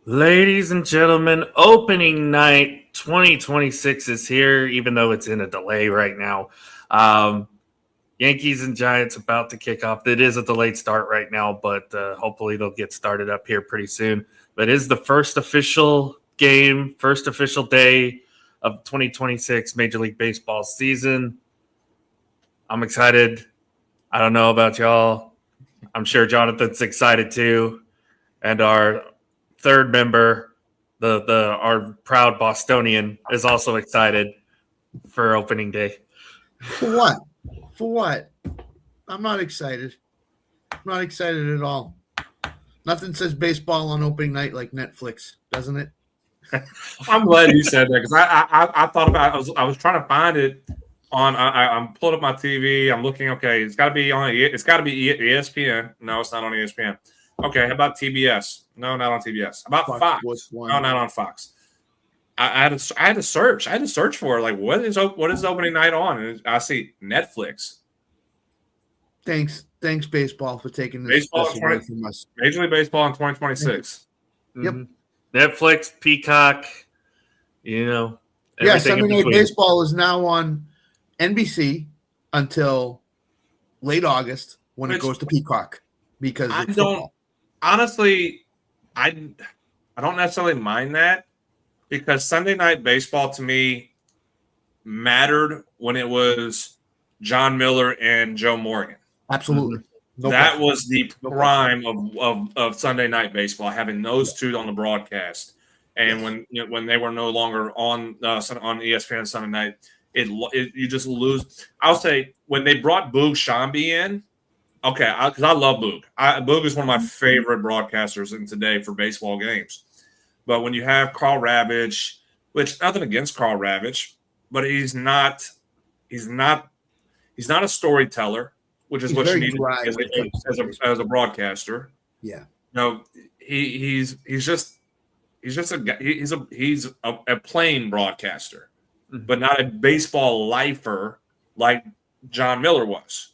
Ladies and gentlemen, opening night 2026 is here, even though it's in a delay right now. Yankees and Giants about to kick off. It is a delayed start right now, but hopefully they'll get started up here pretty soon. But it is the first official game, first official day of 2026 Major League Baseball season. I'm excited. I don't know about y'all. I'm sure Jonathan's excited too. And our third member, our proud Bostonian, is also excited for opening day. For what? For what? I'm not excited. I'm not excited at all. Nothing says baseball on opening night like Netflix, doesn't it? I'm glad you said that because I thought about it. I was trying to find it on. I'm pulling up my TV. I'm looking. Okay, it's got to be on. It's got to be ESPN. No, it's not on ESPN. Okay, how about TBS? No, not on TBS. How about Fox? No, not on Fox. I had to search. I had to search for like what is opening night on, and I see Netflix. Thanks, baseball, for taking this away from us. Major League Baseball in 2026. Yep. Netflix, Peacock, Yeah, Sunday Night Baseball is now on NBC until late August when it goes to Peacock because it's football. Honestly, I don't necessarily mind that because Sunday Night Baseball to me mattered when it was John Miller and Joe Morgan. Absolutely. No that problem. Was the prime of Sunday Night Baseball, having those two on the broadcast. And when they were no longer on ESPN Sunday night, you just lose. I'll say when they brought Boog Shambi in, okay, because I love Boog. Boog is one of my favorite broadcasters in today for baseball games. But when you have Carl Ravitch, which nothing against Carl Ravitch, but he's not a storyteller, which is what you need as a broadcaster. Yeah, no, he's a plain broadcaster, but not a baseball lifer like John Miller was.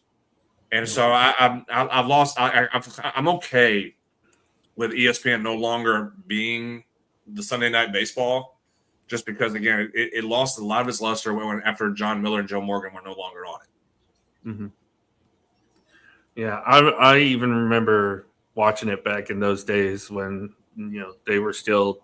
And so I'm okay with ESPN no longer being the Sunday Night Baseball, just because again it lost a lot of its luster after John Miller and Joe Morgan were no longer on it. Mm-hmm. Yeah, I even remember watching it back in those days when they were still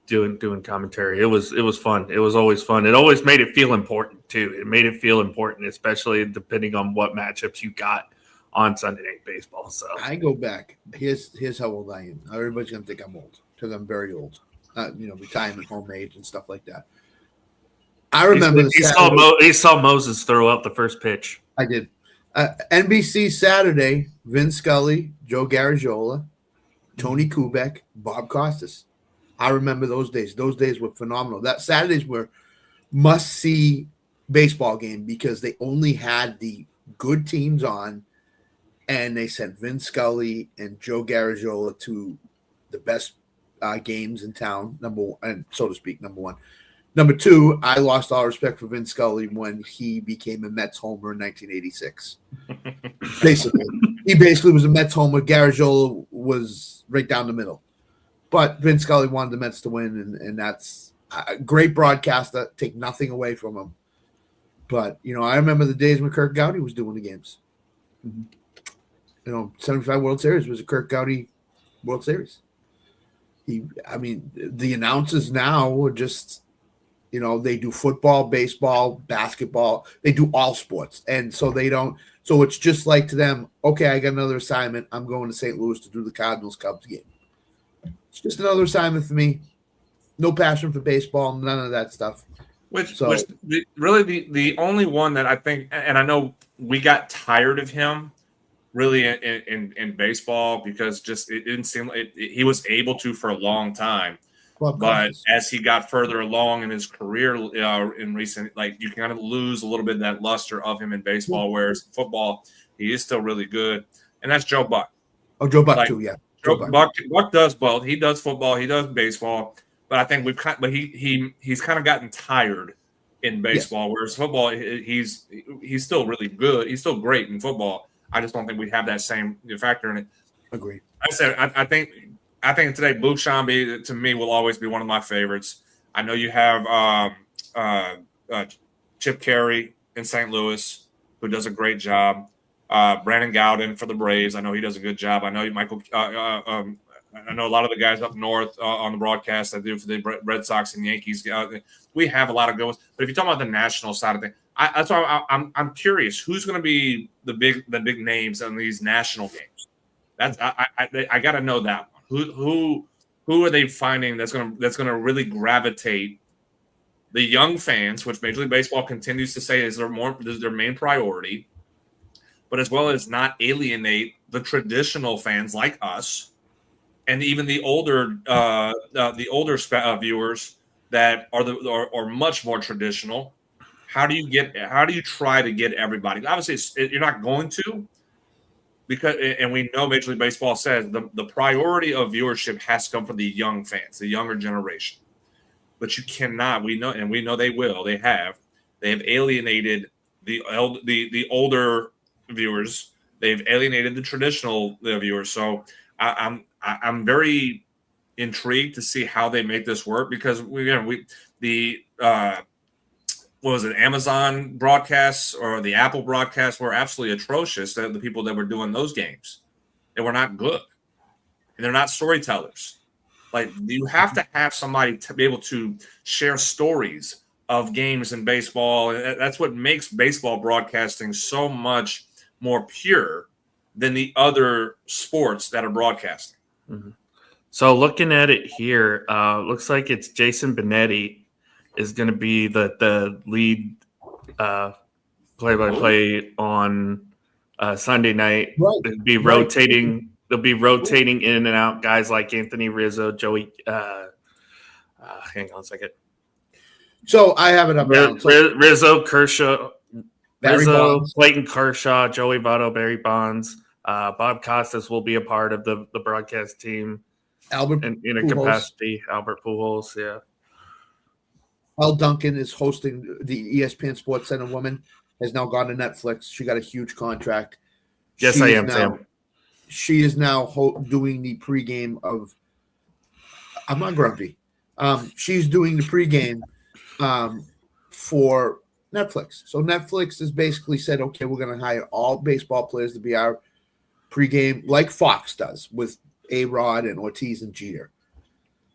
doing commentary. It was fun. It was always fun. It always made it feel important too. It made it feel important, especially depending on what matchups you got on Sunday Night Baseball. So I go back. Here's how old I am. Everybody's gonna think I'm old because I'm very old. Retirement home age and stuff like that. I remember he saw Moses throw out the first pitch. I did. NBC Saturday, Vin Scully, Joe Garagiola, Tony Kubek, Bob Costas. I remember those days. Those days were phenomenal. That Saturdays were must-see baseball game because they only had the good teams on, and they sent Vin Scully and Joe Garagiola to the best games in town, number one, and so to speak, number one. Number two, I lost all respect for Vin Scully when he became a Mets homer in 1986. He basically was a Mets homer. Garagiola was right down the middle. But Vin Scully wanted the Mets to win, and that's a great broadcaster. Take nothing away from him. But, I remember the days when Kirk Gowdy was doing the games. Mm-hmm. 75 World Series was a Kirk Gowdy World Series. The announcers now are just – they do football, baseball, basketball. They do all sports. And so they don't – so it's just like to them, okay, I got another assignment. I'm going to St. Louis to do the Cardinals-Cubs game. It's just another assignment for me. No passion for baseball, none of that stuff. Which really the only one that I think, and I know we got tired of him really in baseball because just it didn't seem like he was able to for a long time. But as he got further along in his career in recent, like you kind of lose a little bit of that luster of him in baseball, whereas in football, he is still really good. And that's Joe Buck. Oh, Joe Buck too, yeah. Buck does both. He does football, he does baseball. But I think he's kind of gotten tired in baseball, whereas football, he's still really good. He's still great in football. I just don't think we have that same factor in it. Agree. I think today Blue Shambi to me will always be one of my favorites. I know you have Chip Carey in St. Louis who does a great job. Brandon Gowden for the Braves. I know he does a good job. I know Michael. I know a lot of the guys up north on the broadcast that do for the Red Sox and Yankees. We have a lot of good ones. But if you talk about the national side of things, that's why I'm curious who's going to be the big names on these national games. I got to know that one. Who are they finding that's going to really gravitate the young fans, which Major League Baseball continues to say is their main priority, but as well as not alienate the traditional fans like us. And even the older viewers that are much more traditional. How do you try to get everybody? Obviously, you're not going to, because and we know Major League Baseball says the priority of viewership has to come from the young fans, the younger generation. But you cannot. We know they will. They have alienated the older viewers. They've alienated the traditional viewers. So I'm very intrigued to see how they make this work because what was it, Amazon broadcasts or the Apple broadcasts were absolutely atrocious. The people that were doing those games, they were not good, and they're not storytellers. Like you have to have somebody to be able to share stories of games in baseball. And that's what makes baseball broadcasting so much more pure than the other sports that are broadcasting. Mm-hmm. So looking at it here, looks like it's Jason Benetti is going to be the lead play-by-play on Sunday night. Right. They'll be rotating. They'll be rotating in and out guys like Anthony Rizzo, Joey. Hang on a second. So I have it up. Rizzo, Kershaw, Bonds. Clayton Kershaw, Joey Votto, Barry Bonds. Bob Costas will be a part of the broadcast team. Albert in a capacity. Albert Pujols, yeah. Al Duncan is hosting the ESPN Sports Center woman, has now gone to Netflix. She got a huge contract. Yes, I am, Sam. She is now doing the pregame of – I'm not grumpy. She's doing the pregame for Netflix. So Netflix has basically said, okay, we're going to hire all baseball players to be our pregame like Fox does with A-Rod and Ortiz and Jeter.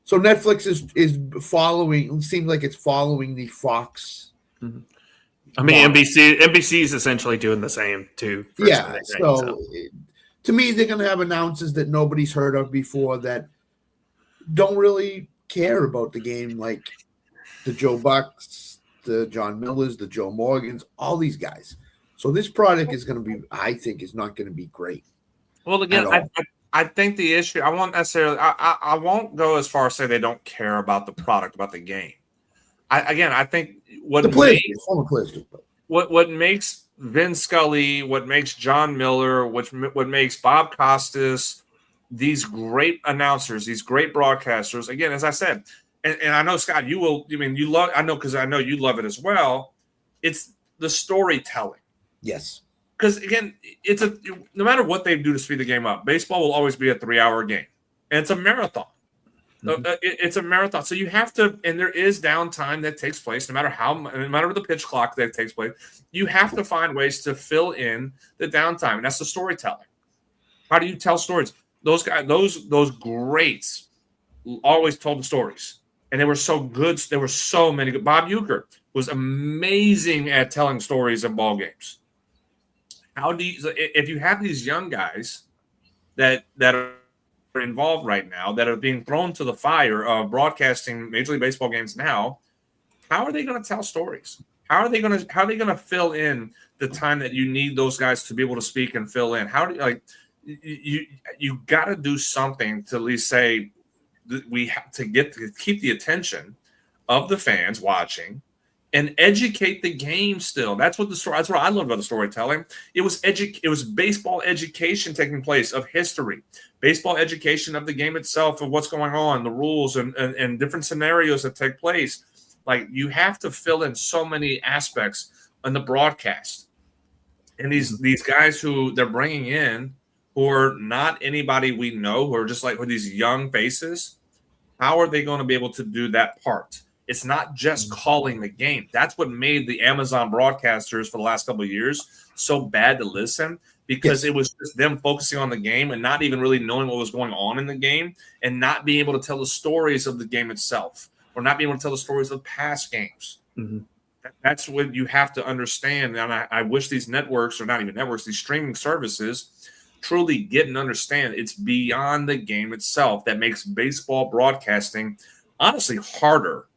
So Netflix is following. It seems like it's following the Fox. Mm-hmm. I mean, NBC is essentially doing the same too. Yeah. So to me, they're going to have announcers that nobody's heard of before that don't really care about the game, like the Joe Bucks, the John Millers, the Joe Morgans, all these guys. So this product is going to be, I think, is not going to be great. Well, again, I think the issue, I won't go as far as say they don't care about the product, about the game. I think what makes Vin Scully, what makes John Miller, what makes Bob Costas, these great announcers, these great broadcasters, again, as I said, and I know, Scott, I know because I know you love it as well. It's the storytelling. Yes. Because again, no matter what they do to speed the game up, baseball will always be a 3-hour game, and it's a marathon. Mm-hmm. It's a marathon, so you have to, and there is downtime that takes place. No matter the pitch clock that takes place, you have to find ways to fill in the downtime, and that's the storytelling. How do you tell stories? Those guys, those greats, always told the stories, and they were so good. There were so many good. Bob Uecker was amazing at telling stories of ball games. How do you, if you have these young guys that are involved right now that are being thrown to the fire of broadcasting Major League Baseball games now, how are they going to tell stories? How are they going to fill in the time that you need those guys to be able to speak and fill in? How do you got to do something to at least say that we have to keep the attention of the fans watching and educate the game still. That's what I love about the storytelling. It was baseball education taking place of history, baseball education of the game itself, of what's going on, the rules and different scenarios that take place. Like, you have to fill in so many aspects in the broadcast. And these guys who they're bringing in, who are not anybody we know, who are just like these young faces, how are they going to be able to do that part? It's not just calling the game. That's what made the Amazon broadcasters for the last couple of years so bad to listen, because it was just them focusing on the game and not even really knowing what was going on in the game, and not being able to tell the stories of the game itself, or not being able to tell the stories of past games. Mm-hmm. That's what you have to understand. And I wish these networks, or not even networks, these streaming services truly get and understand it's beyond the game itself that makes baseball broadcasting honestly harder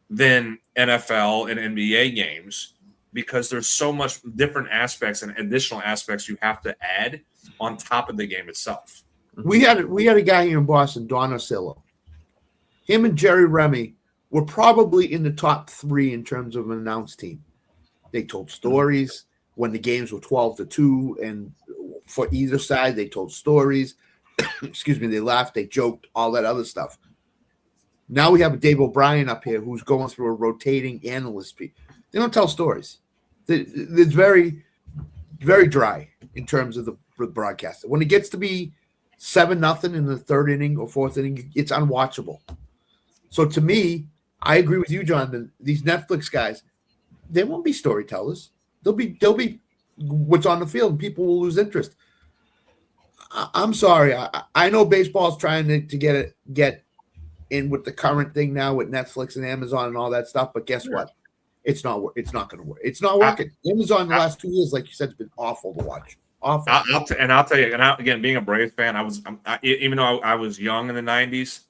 than NFL and NBA games, because there's so much different aspects and additional aspects you have to add on top of the game itself. We had a guy here in Boston, Don Orsillo. Him and Jerry Remy were probably in the top 3 in terms of an announced team. They told stories when the games were 12-2, and for either side, they told stories. Excuse me, they laughed, they joked, all that other stuff. Now we have a Dave O'Brien up here who's going through a rotating analyst. They don't tell stories. It's very, very dry in terms of the broadcast. When it gets to be 7-0 in the 3rd inning or 4th inning, it's unwatchable. So to me, I agree with you, Jonathan. These Netflix guys, they won't be storytellers. They'll be what's on the field, and people will lose interest. I'm sorry. I know baseball's trying to get in with the current thing now with Netflix and Amazon and all that stuff, but guess what? It's not going to work. It's not working. Amazon in the last 2 years, like you said, has been awful to watch. Awful. I'll tell you, again, being a Braves fan, even though I was young in the 90s,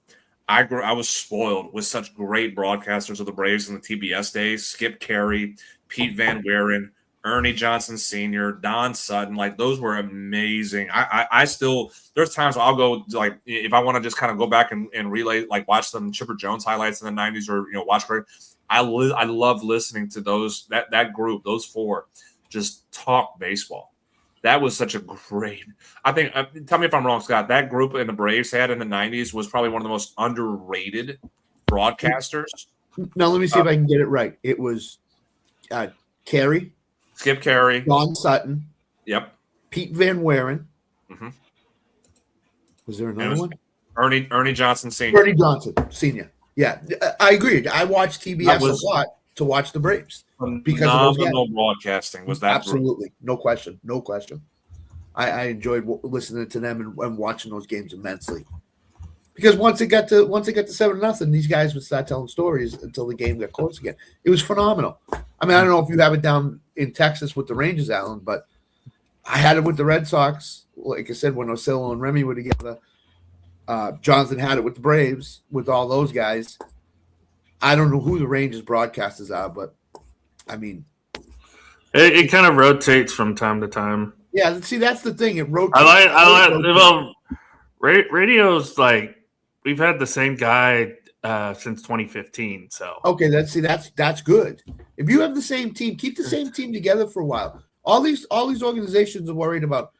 I was spoiled with such great broadcasters of the Braves in the TBS days: Skip Carey, Pete Van Wieren, Ernie Johnson Sr., Don Sutton. Like, those were amazing. I still, there's times I'll go, like, if I want to just kind of go back and relay, like, watch some Chipper Jones highlights in the 90s, or, watch. I love listening to that group, those 4, just talk baseball. That was such a great, I think, tell me if I'm wrong, Scott, that group in the Braves had in the 90s was probably one of the most underrated broadcasters. Now, let me see if I can get it right. It was Carey. Skip Carey. Don Sutton. Yep. Pete Van Wieren. Mm-hmm. Was there another one? Ernie Johnson Sr. Ernie Johnson Sr. Yeah, I agree. I watched TBS a lot to watch the Braves because of those guys. Broadcasting was that absolutely group. No question. I enjoyed listening to them and watching those games immensely, because once it got to 7-0, these guys would start telling stories until the game got close again. It was phenomenal. I mean, I don't know if you have it down in Texas with the Rangers, Alan, but I had it with the Red Sox. Like I said, when Orsillo and Remy were together, Jonathan had it with the Braves, with all those guys. I don't know who the Rangers broadcasters are, but I mean, it kind of rotates from time to time. Yeah, see, that's the thing. It rotates. Radio's like, we've had the same guy since 2015. So okay, that's good. If you have the same team, keep the same team together for a while. All these organizations are worried about,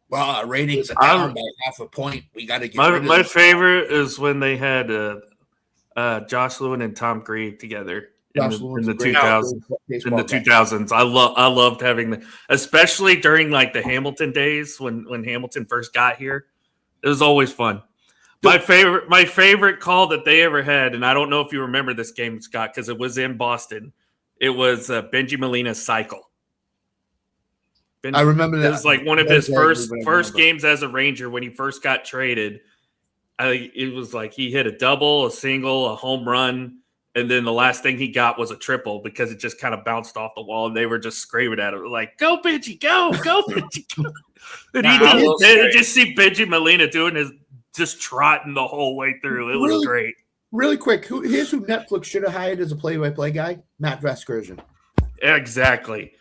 well, our ratings are down by half a point. We got to get my favorite is when they had Josh Lewin and Tom Grieve together in the 2000s. I loved having them, especially during like the Hamilton days when Hamilton first got here. It was always fun. My favorite call that they ever had, and I don't know if you remember this game, Scott, because it was in Boston. It was Benji Molina's cycle. I remember that. It was like one of his first games as a Ranger when he first got traded. It was like he hit a double, a single, a home run, and then the last thing he got was a triple because it just kind of bounced off the wall, and they were just screaming at him like, "Go Benji, go Benji, go!" And you just see Benji Molina doing his just trotting the whole way through. It was great. Really quick, here's who Netflix should have hired as a play-by-play guy: Matt Vasgersian. Exactly.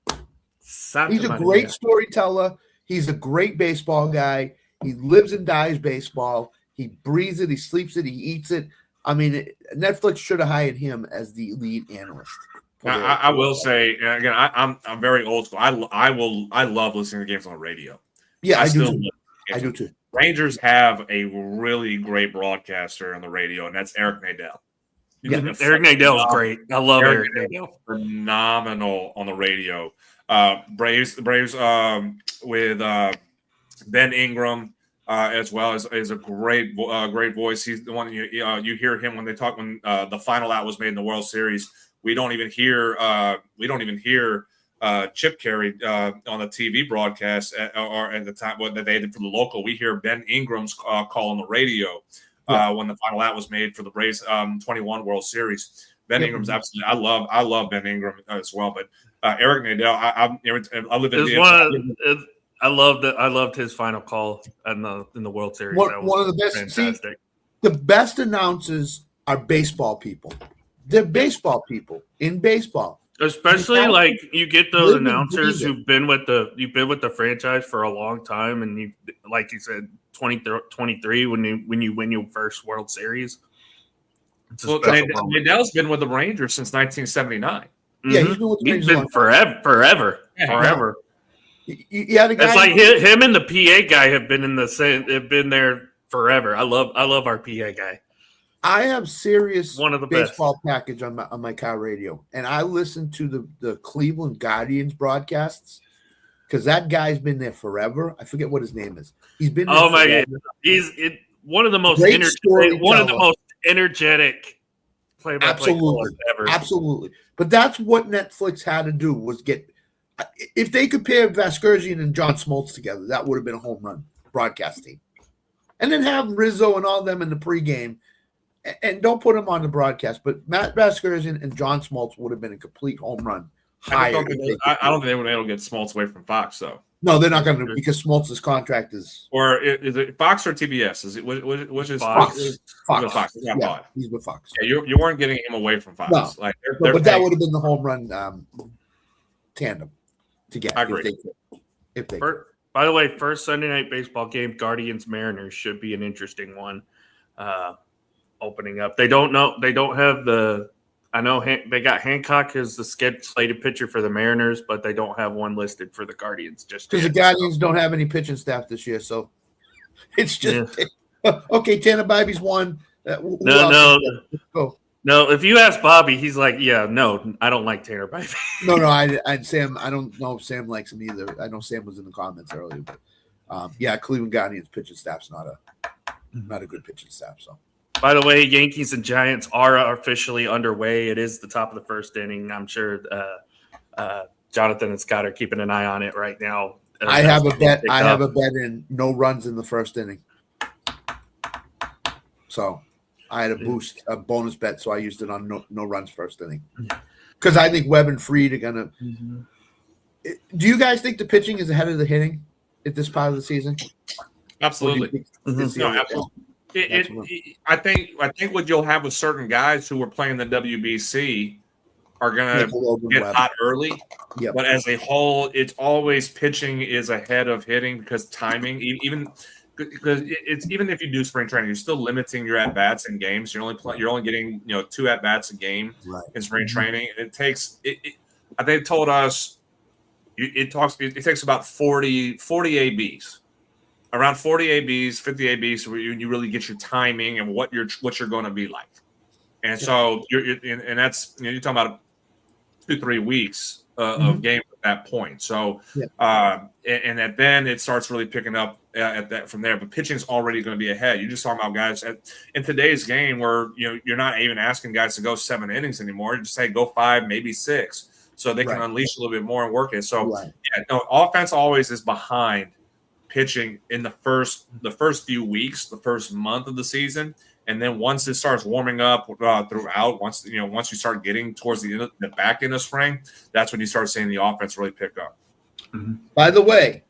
He's a great storyteller. He's a great baseball guy. He lives and dies baseball. He breathes it. He sleeps it. He eats it. I mean, Netflix should have hired him as the lead analyst. I will say again, I'm very old school. I love listening to games on the radio. Yeah, I do too. Rangers have a really great broadcaster on the radio, and that's Eric Nadel. Yeah, Eric Nadel is great. I love Eric Nadel. Phenomenal on the radio. Braves with Ben Ingram as well is a great voice. He's the one you hear him when they talk when the final out was made in the World Series. We don't even hear Chip Carey on the TV broadcast or at the time that they did for the local. We hear Ben Ingram's call on the radio when the final out was made for the Braves 21 World Series. Ben Ingram's absolutely. I love Ben Ingram as well, but Eric Nadel. I live in. I loved his final call in the World Series. One of the best. Fantastic. See, the best announcers are baseball people. They're baseball people in baseball. Especially like you get those announcers who've been with the franchise for a long time, and you, like you said, 23 when you win your first World Series. Well, Nadel's been with the Rangers since 1979. Yeah, he's been with the Rangers forever. Yeah, the guy. It's like him and the PA guy have been in the same. Have been there forever. I love our PA guy. I have Sirius one of the baseball best package on my car radio, and I listen to the Cleveland Guardians broadcasts because that guy's been there forever. I forget what his name is. He's been there God, he's one of the most energetic play-by-play callers ever. Absolutely, but that's what Netflix had to do was get. If they could pair Vasgersian and John Smoltz together, that would have been a home run broadcast team, and then have Rizzo and all them in the pregame. And don't put him on the broadcast, but Matt Vasgersian and John Smoltz would have been a complete home run. I don't think they would able to get Smoltz away from Fox, though. No, they're not going to because Smoltz's contract is. Or is it Fox or TBS? Is it which is Fox? Fox. Yeah, he's with Fox. Yeah, you weren't getting him away from Fox. No, like but that would have been the home run tandem to get. I agree. If they by the way, first Sunday night baseball game, Guardians Mariners should be an interesting one. Opening up, they don't have the. I know they got Hancock as the slated pitcher for the Mariners, but they don't have one listed for the Guardians. Just because the Guardians don't have any pitching staff this year, so it's just okay. Tanner Bibby's one. No. If you ask Bobby, he's like, yeah, no, I don't like Tanner Bibby. No, I Sam. I don't know if Sam likes him either. I know Sam was in the comments earlier, but Cleveland Guardians pitching staff's not a good pitching staff. So. By the way, Yankees and Giants are officially underway. It is the top of the first inning. I'm sure Jonathan and Scott are keeping an eye on it right now. I have a bet in no runs in the first inning. So I had a bonus bet, so I used it on no runs first inning. Because I think Webb and Fried are going to Mm-hmm. Do you guys think the pitching is ahead of the hitting at this part of the season? Absolutely. No, absolutely. I think what you'll have with certain guys who are playing the WBC are going to get hot early. Yep. But as a whole, it's always pitching is ahead of hitting because timing, even if you do spring training, you're still limiting your at bats in games. You're only getting 2 at bats a game in spring training. It takes they told us it takes about 40 ABs. Around 40 ABs, 50 ABs, where you really get your timing and what you're going to be like, and so you're talking about 2-3 weeks of games at that point. So, and then it starts really picking up at that from there. But pitching's already going to be ahead. You're just talking about guys in today's game where you're not even asking guys to go 7 innings anymore. You just say go 5, maybe 6, so they can unleash a little bit more and work it. So, offense always is behind pitching in the first few weeks, the first month of the season, and then once it starts warming up throughout, once you start getting towards the back end of spring, that's when you start seeing the offense really pick up. By the way,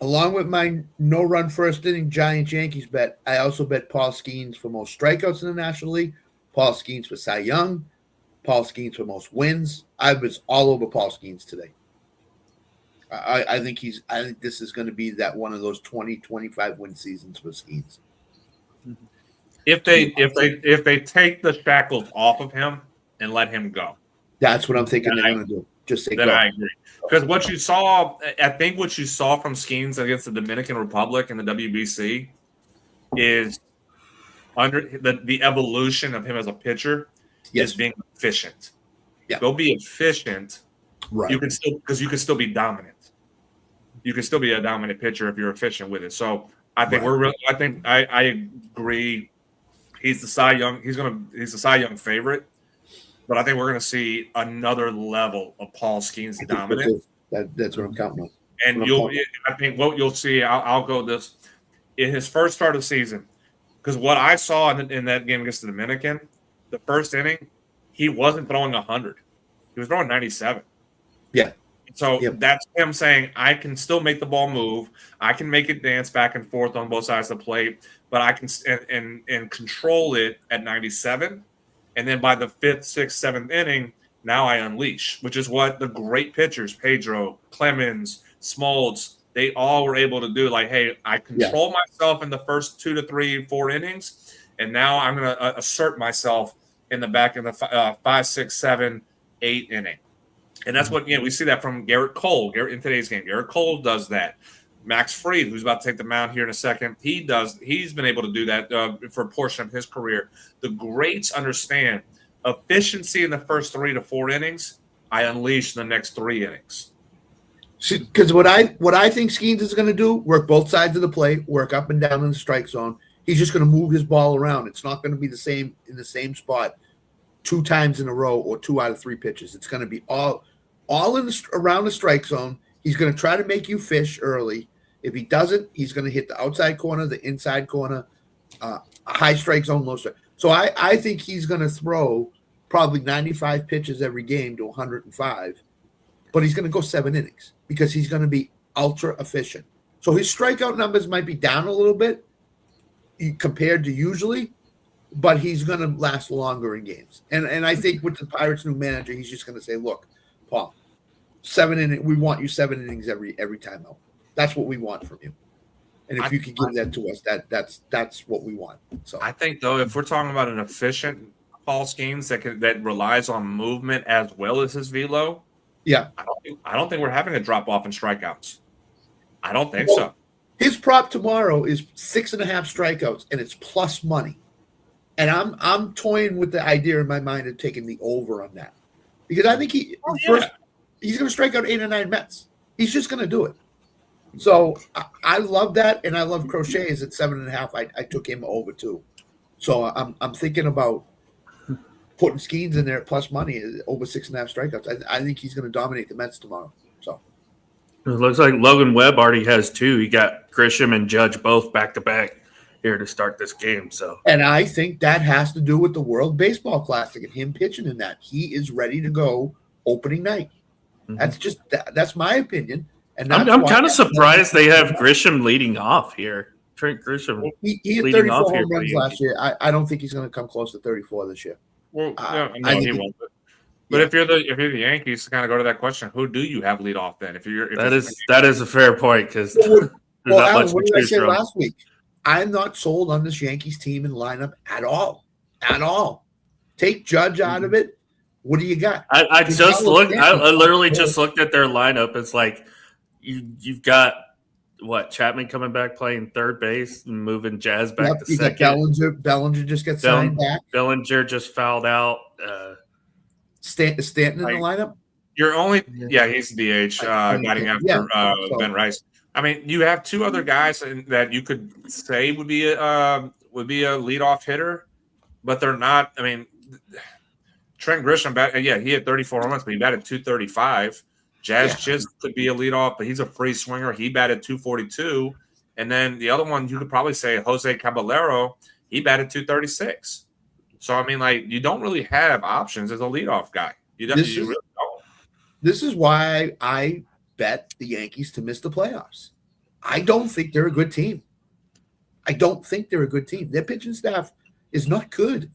Along with my no-run first inning Giants Yankees bet, I also bet Paul Skeens for most strikeouts in the National League, Paul Skeens for Cy Young, Paul Skeens for most wins. I was all over Paul Skeens today. I think this is going to be that one of those 20-25 win seasons for Skeens. If they take the shackles off of him and let him go, that's what I'm thinking they're going to do. Just say then go. I agree. Because what you saw from Skeens against the Dominican Republic and the WBC is under the evolution of him as a pitcher is being efficient. Yeah. Go be efficient. Right. You can still be dominant. You can still be a dominant pitcher if you're efficient with it. So I think I agree. He's the Cy Young. He's the Cy Young favorite. But I think we're going to see another level of Paul Skeens dominance. That's what I'm counting on. And I think what you'll see, I'll go this in his first start of the season, because what I saw in that game against the Dominican, the first inning, he wasn't throwing 100. He was throwing 97. Yeah. So that's him saying, I can still make the ball move. I can make it dance back and forth on both sides of the plate, but I can and control it at 97. And then by the 5th, 6th, 7th inning, now I unleash, which is what the great pitchers, Pedro, Clemens, Smoltz, they all were able to do. Like, hey, I control myself in the first 2 to 3, 4 innings, and now I'm going to assert myself in the back in the 5, 6, 7, 8 inning. And that's what we see that from Garrett Cole. In today's game, Garrett Cole does that. Max Fried, who's about to take the mound here in a second, he's been able to do that for a portion of his career. The greats understand efficiency in the first 3 to 4 innings. I unleash the next 3 innings. Because what I think Skeens is going to do, work both sides of the plate, work up and down in the strike zone. He's just going to move his ball around. It's not going to be the same in the same spot 2 times in a row or 2 out of 3 pitches. It's going to be all in around the strike zone. He's going to try to make you fish early. If he doesn't, he's going to hit the outside corner, the inside corner, a high strike zone, low strike. So I think he's going to throw probably 95 pitches every game to 105, but he's going to go 7 innings because he's going to be ultra efficient. So his strikeout numbers might be down a little bit compared to usually, but he's going to last longer in games. And I think with the Pirates' new manager, he's just going to say, look, Paul, 7 innings, we want you 7 innings every time out. That's what we want from you. And if you can give that to us, that's what we want. So I think, though, if we're talking about an efficient Paul Skeens that relies on movement as well as his velo, I don't think we're having a drop off in strikeouts. I don't think so. His prop tomorrow is 6.5 strikeouts, and it's plus money. And I'm toying with the idea in my mind of taking the over on that because I think he's going to strike out 8 or 9 Mets. He's just going to do it. So I love that, and I love Crochet is at 7.5. I took him over too. So I'm thinking about putting Skeens in there at plus money over 6.5 strikeouts. I think he's going to dominate the Mets tomorrow. So it looks like Logan Webb already has 2. He got Grisham and Judge both back to back here to start this game. So, and I think that has to do with the World Baseball Classic and him pitching in that. He is ready to go opening night. Mm-hmm. That's my opinion. And I'm kind of surprised they have Grisham leading off here. Trent Grisham. He had 34 home runs last year. I don't think he's going to come close to 34 this year. Well, no, he won't. But if you're the Yankees, to kind of go to that question, who do you have lead off then? That is a fair point because Alan, what did I say last week? I'm not sold on this Yankees team and lineup at all. At all. Take Judge out of it. What do you got? I literally just looked at their lineup. It's like you've got Chapman coming back playing third base and moving Jazz back to second. Bellinger just gets signed back. Bellinger just fouled out. Stanton in the lineup? You're only he's DH batting after Ben Rice. I mean, you have 2 other guys that you could say would be a leadoff hitter, but they're not. I mean, Trent Grisham, he had 34 home runs, but he batted 235. Jazz Chisholm could be a leadoff, but he's a free swinger. He batted 242. And then the other one, you could probably say Jose Caballero, he batted 236. So, I mean, like, you don't really have options as a leadoff guy. You really don't. This is why I bet the Yankees to miss the playoffs. I don't think they're a good team. Their pitching staff is not good.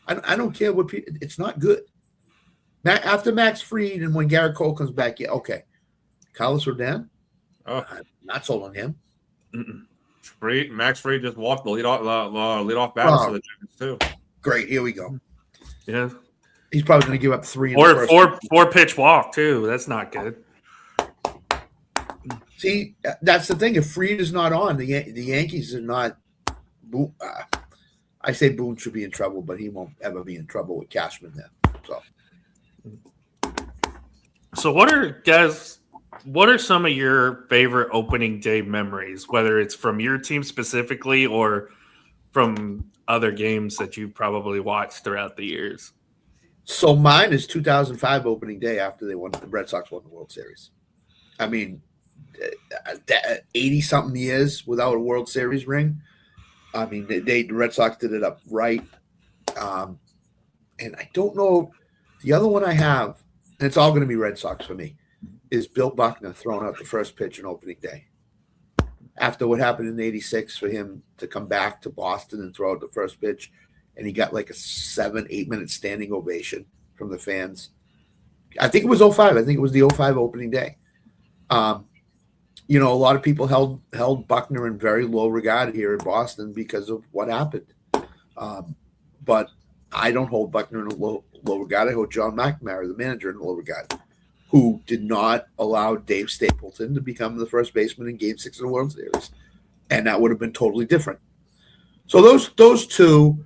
I don't care what people. It's not good. After Max Fried and when Garrett Cole comes back, yeah, okay. Carlos Rodon, not sold on him. Max Fried just walked the leadoff batter for the Giants too. Great, here we go. Yeah, he's probably going to give up 3. Or four pitch walk too. That's not good. See, that's the thing. If Fried is not on, the Yankees are not. I say Boone should be in trouble, but he won't ever be in trouble with Cashman there. So what are some of your favorite opening day memories, whether it's from your team specifically or from other games that you've probably watched throughout the years? So mine is 2005 opening day after the Red Sox won the World Series. I mean, 80-something years without a World Series ring. I mean, the Red Sox did it up right. And I don't know. The other one I have, and it's all going to be Red Sox for me, is Bill Buckner throwing out the first pitch on opening day. After what happened in '86 for him to come back to Boston and throw out the first pitch, and he got like a 7-8 minute standing ovation from the fans. I think it was 05. I think it was the 05 opening day. A lot of people held Buckner in very low regard here in Boston because of what happened. But I don't hold Buckner in a low regard. I hold John McNamara, the manager, in low regard, who did not allow Dave Stapleton to become the first baseman in Game 6 of the World Series. And that would have been totally different. So those two,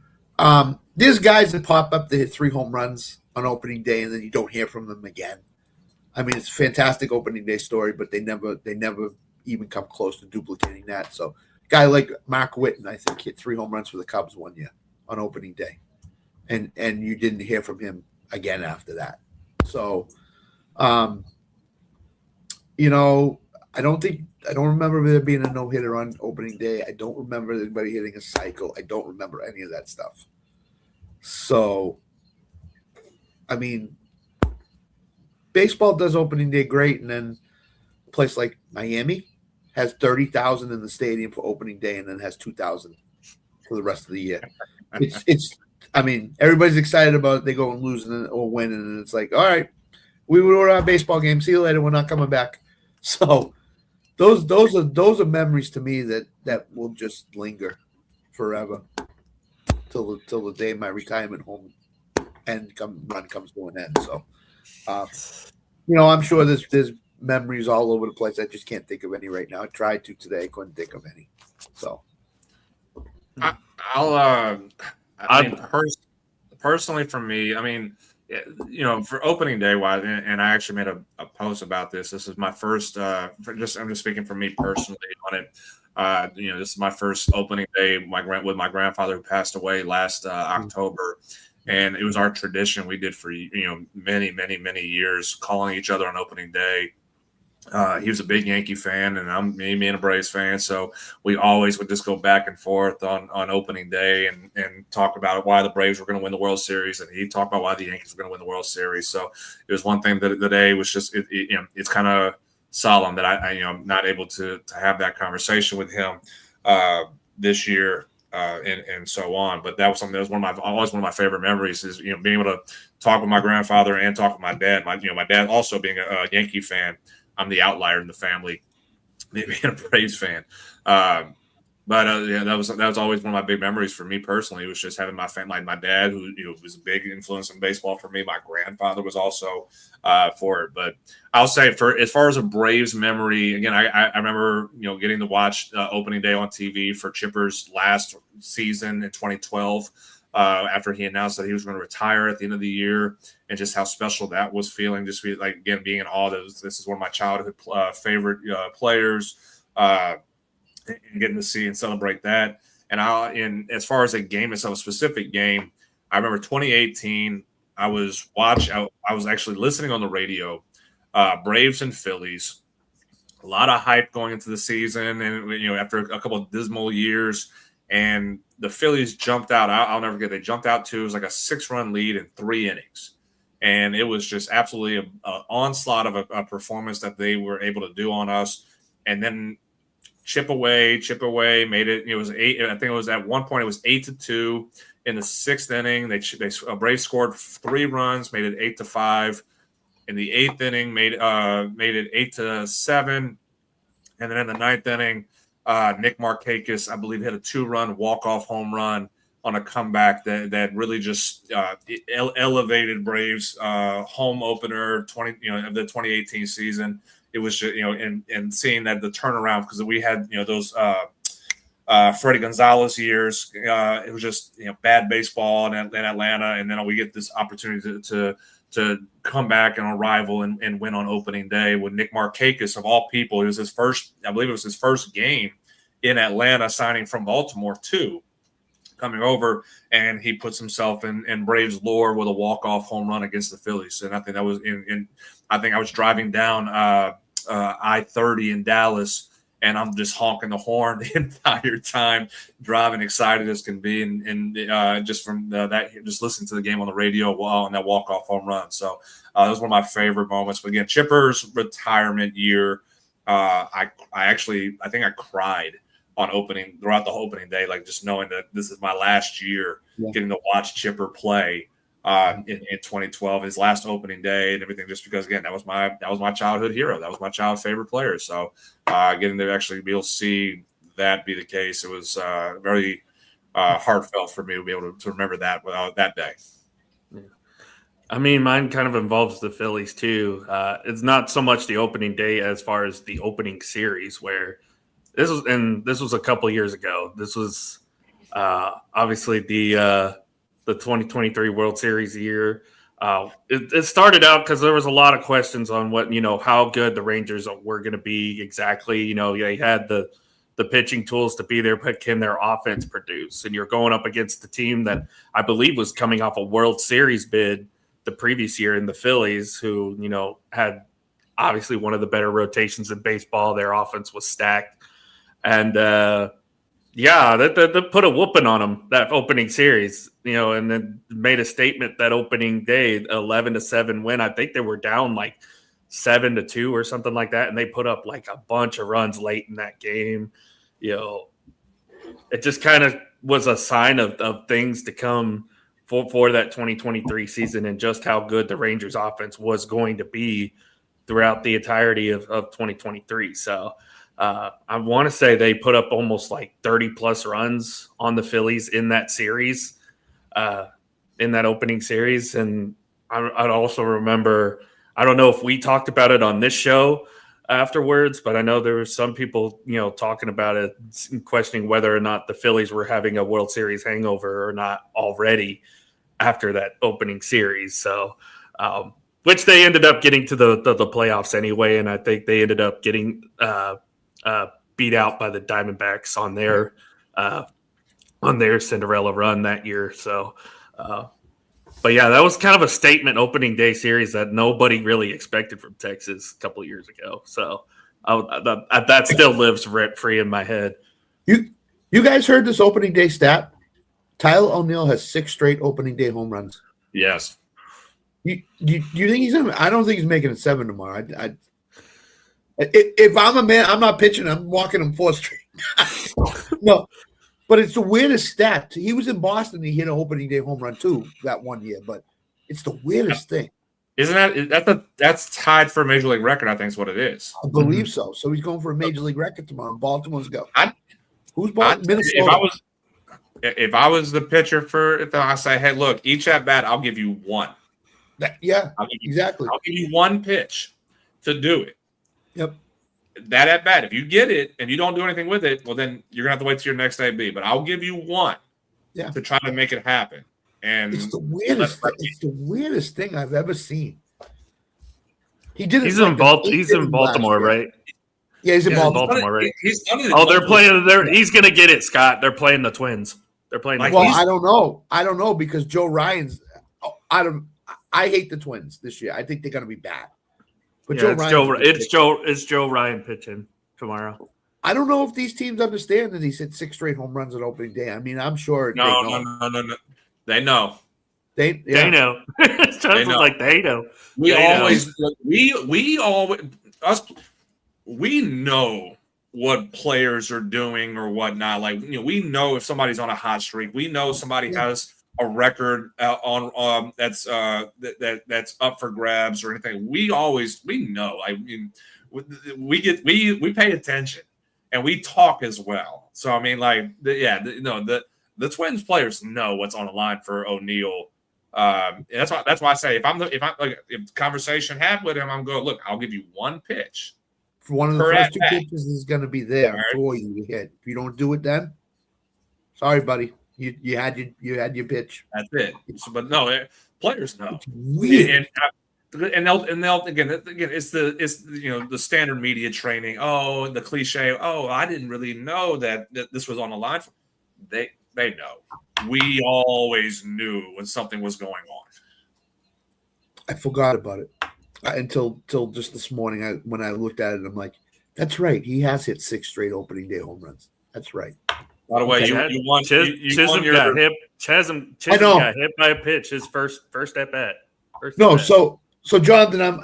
there's guys that pop up that hit 3 home runs on opening day and then you don't hear from them again. I mean, it's a fantastic opening day story, but they never even come close to duplicating that. So a guy like Mark Whitten, I think, hit 3 home runs for the Cubs one year on opening day. And you didn't hear from him again after that. So, I don't remember there being a no-hitter on opening day. I don't remember anybody hitting a cycle. I don't remember any of that stuff. So, I mean, baseball does opening day great, and then a place like Miami has 30,000 in the stadium for opening day and then has 2,000 for the rest of the year. I mean, everybody's excited about it. They go and lose or win, and it's like, all right, we were at a baseball game. See you later. We're not coming back. So those are memories to me that will just linger forever till the day my retirement home run comes to an end. So, I'm sure there's memories all over the place. I just can't think of any right now. I tried to today. I couldn't think of any. So Personally for me, I mean, for opening day wise, and I actually made a post about this. This is my first. I'm just speaking for me personally on it. This is my first opening day with my grandfather who passed away last October, and it was our tradition we did for many years, calling each other on opening day. He was a big Yankee fan, and I'm me and a Braves fan. So we always would just go back and forth on opening day and talk about why the Braves were going to win the World Series, and he'd talk about why the Yankees were going to win the World Series. So it was one thing that the day was just it's kind of solemn that I'm not able to have that conversation with him this year. And so on, but that was something that was always one of my favorite memories is being able to talk with my grandfather and talk with my dad. My dad also being a Yankee fan. I'm the outlier in the family, being a Braves fan. That was always one of my big memories for me personally. It was just having my family, my dad, who was a big influence in baseball for me. My grandfather was also for it. But I'll say as far as a Braves memory, again, I remember getting to watch opening day on TV for Chipper's last season in 2012. After he announced that he was going to retire at the end of the year, and just how special that was feeling, just being in awe that this is one of my childhood favorite players, and getting to see and celebrate that. And as far as a game itself, a specific game, I remember 2018. I was actually listening on the radio, Braves and Phillies. A lot of hype going into the season, and after a couple of dismal years. And the Phillies jumped out. I'll never forget. They jumped out to, it was like a 6-run lead in 3 innings. And it was just absolutely an onslaught of a performance that they were able to do on us. And then chip away, made it. It was 8. I think it was at one point it was 8-2 in the 6th inning. Braves scored 3 runs, made it 8-5. In the 8th inning, made it 8-7, and then in the 9th inning, Nick Markakis, I believe, hit a 2-run walk-off home run on a comeback that really just elevated Braves home opener of the 2018 season. It was just, and seeing that the turnaround, because we had those Freddie Gonzalez years. It was just bad baseball in Atlanta, and then we get this opportunity to come back and arrival and win on opening day with Nick Markakis, of all people. It was his first, I believe it was his first game in Atlanta, signing from Baltimore too, coming over, and he puts himself in Braves lore with a walk-off home run against the Phillies. And I think that was I think I was driving down I-30 in Dallas, and I'm just honking the horn the entire time, driving excited as can be, and just from just listening to the game on the radio while on that walk-off home run. So that was one of my favorite moments. But again, Chipper's retirement year, I think I cried throughout the opening day, like just knowing that this is my last year getting to watch Chipper play in 2012, his last opening day and everything, just because, again, that was my childhood hero. That was my child's favorite player. So getting to actually be able to see that be the case, it was very heartfelt for me to be able to remember that that day. Yeah. I mean, mine kind of involves the Phillies too. It's not so much the opening day as far as the opening series, where this was a couple years ago. This was obviously the 2023 World Series year. It started out because there was a lot of questions on how good the Rangers were going to be exactly. They had the pitching tools to be there, but can their offense produce? And you're going up against the team that I believe was coming off a World Series bid the previous year in the Phillies, who, had obviously one of the better rotations in baseball. Their offense was stacked. And that put a whooping on them that opening series, and then made a statement that opening day, 11-7 win. I think they were down like 7-2 or something like that, and they put up like a bunch of runs late in that game. It just kind of was a sign of things to come for that 2023 season, and just how good the Rangers offense was going to be throughout the entirety of 2023. So I want to say they put up almost like 30 plus runs on the Phillies in that series, in that opening series. And I'd also remember, I don't know if we talked about it on this show afterwards, but I know there were some people, talking about it, questioning whether or not the Phillies were having a World Series hangover or not already after that opening series. So, which they ended up getting to the playoffs anyway. And I think they ended up getting, beat out by the Diamondbacks on their Cinderella run that year. So, but yeah, that was kind of a statement opening day series that nobody really expected from Texas a couple of years ago. So that still lives rent free in my head. You guys heard this opening day stat? Tyler O'Neill has 6 straight opening day home runs. Yes. You think he's? I don't think he's making it 7 tomorrow. If I'm a man, I'm not pitching. I'm walking him 4 straight. No, but it's the weirdest stat. He was in Boston. He hit an opening day home run too that one year. But it's the weirdest thing. Isn't that's tied for a major league record? I think is what it is. I believe so. So he's going for a major league record tomorrow. Baltimore's go. Who's Minnesota? If I was the pitcher I say, hey, look, each at bat, I'll give you 1. Exactly. I'll give you 1 pitch to do it. Yep. That at bat, if you get it and you don't do anything with it, well, then you're gonna have to wait till your next AB. But I'll give you 1 to try to make it happen. And it's the weirdest. It's the weirdest thing I've ever seen. He did it. He's in Baltimore, right? Yeah, he's in Baltimore, right? He's they're playing. He's gonna get it, Scott. They're playing the Twins. They're playing. Well, I don't know. I don't know because Joe Ryan's. I hate the Twins this year. I think they're gonna be bad. But it's Joe Ryan pitching tomorrow. I don't know if these teams understand that he's hit 6 straight home runs on opening day. I mean, I'm sure. No. They know. They know. It sounds like they know. We know what players are doing or whatnot. Like, we know if somebody's on a hot streak. We know somebody has a record on that's that's up for grabs or anything. We know. I mean, we pay attention and we talk as well. So I mean, like, the Twins players know what's on the line for O'Neill. That's why I say if conversation had with him, I'm going, look, I'll give you one pitch. For one of the first two pitches is going to be there for you to hit. If you don't do it, then sorry, buddy, you had your pitch. That's it. But no, players know. It's weird. And they'll again it's the standard media training. Oh, the cliche. Oh, I didn't really know that this was on the line. They know. We always knew when something was going on. I forgot about it until just this morning. When I looked at it, I'm like, that's right. He has hit 6 straight opening day home runs. That's right. By the way, you won. Chisholm got hit. Chisholm got hit by a pitch. His first at bat. So Jonathan,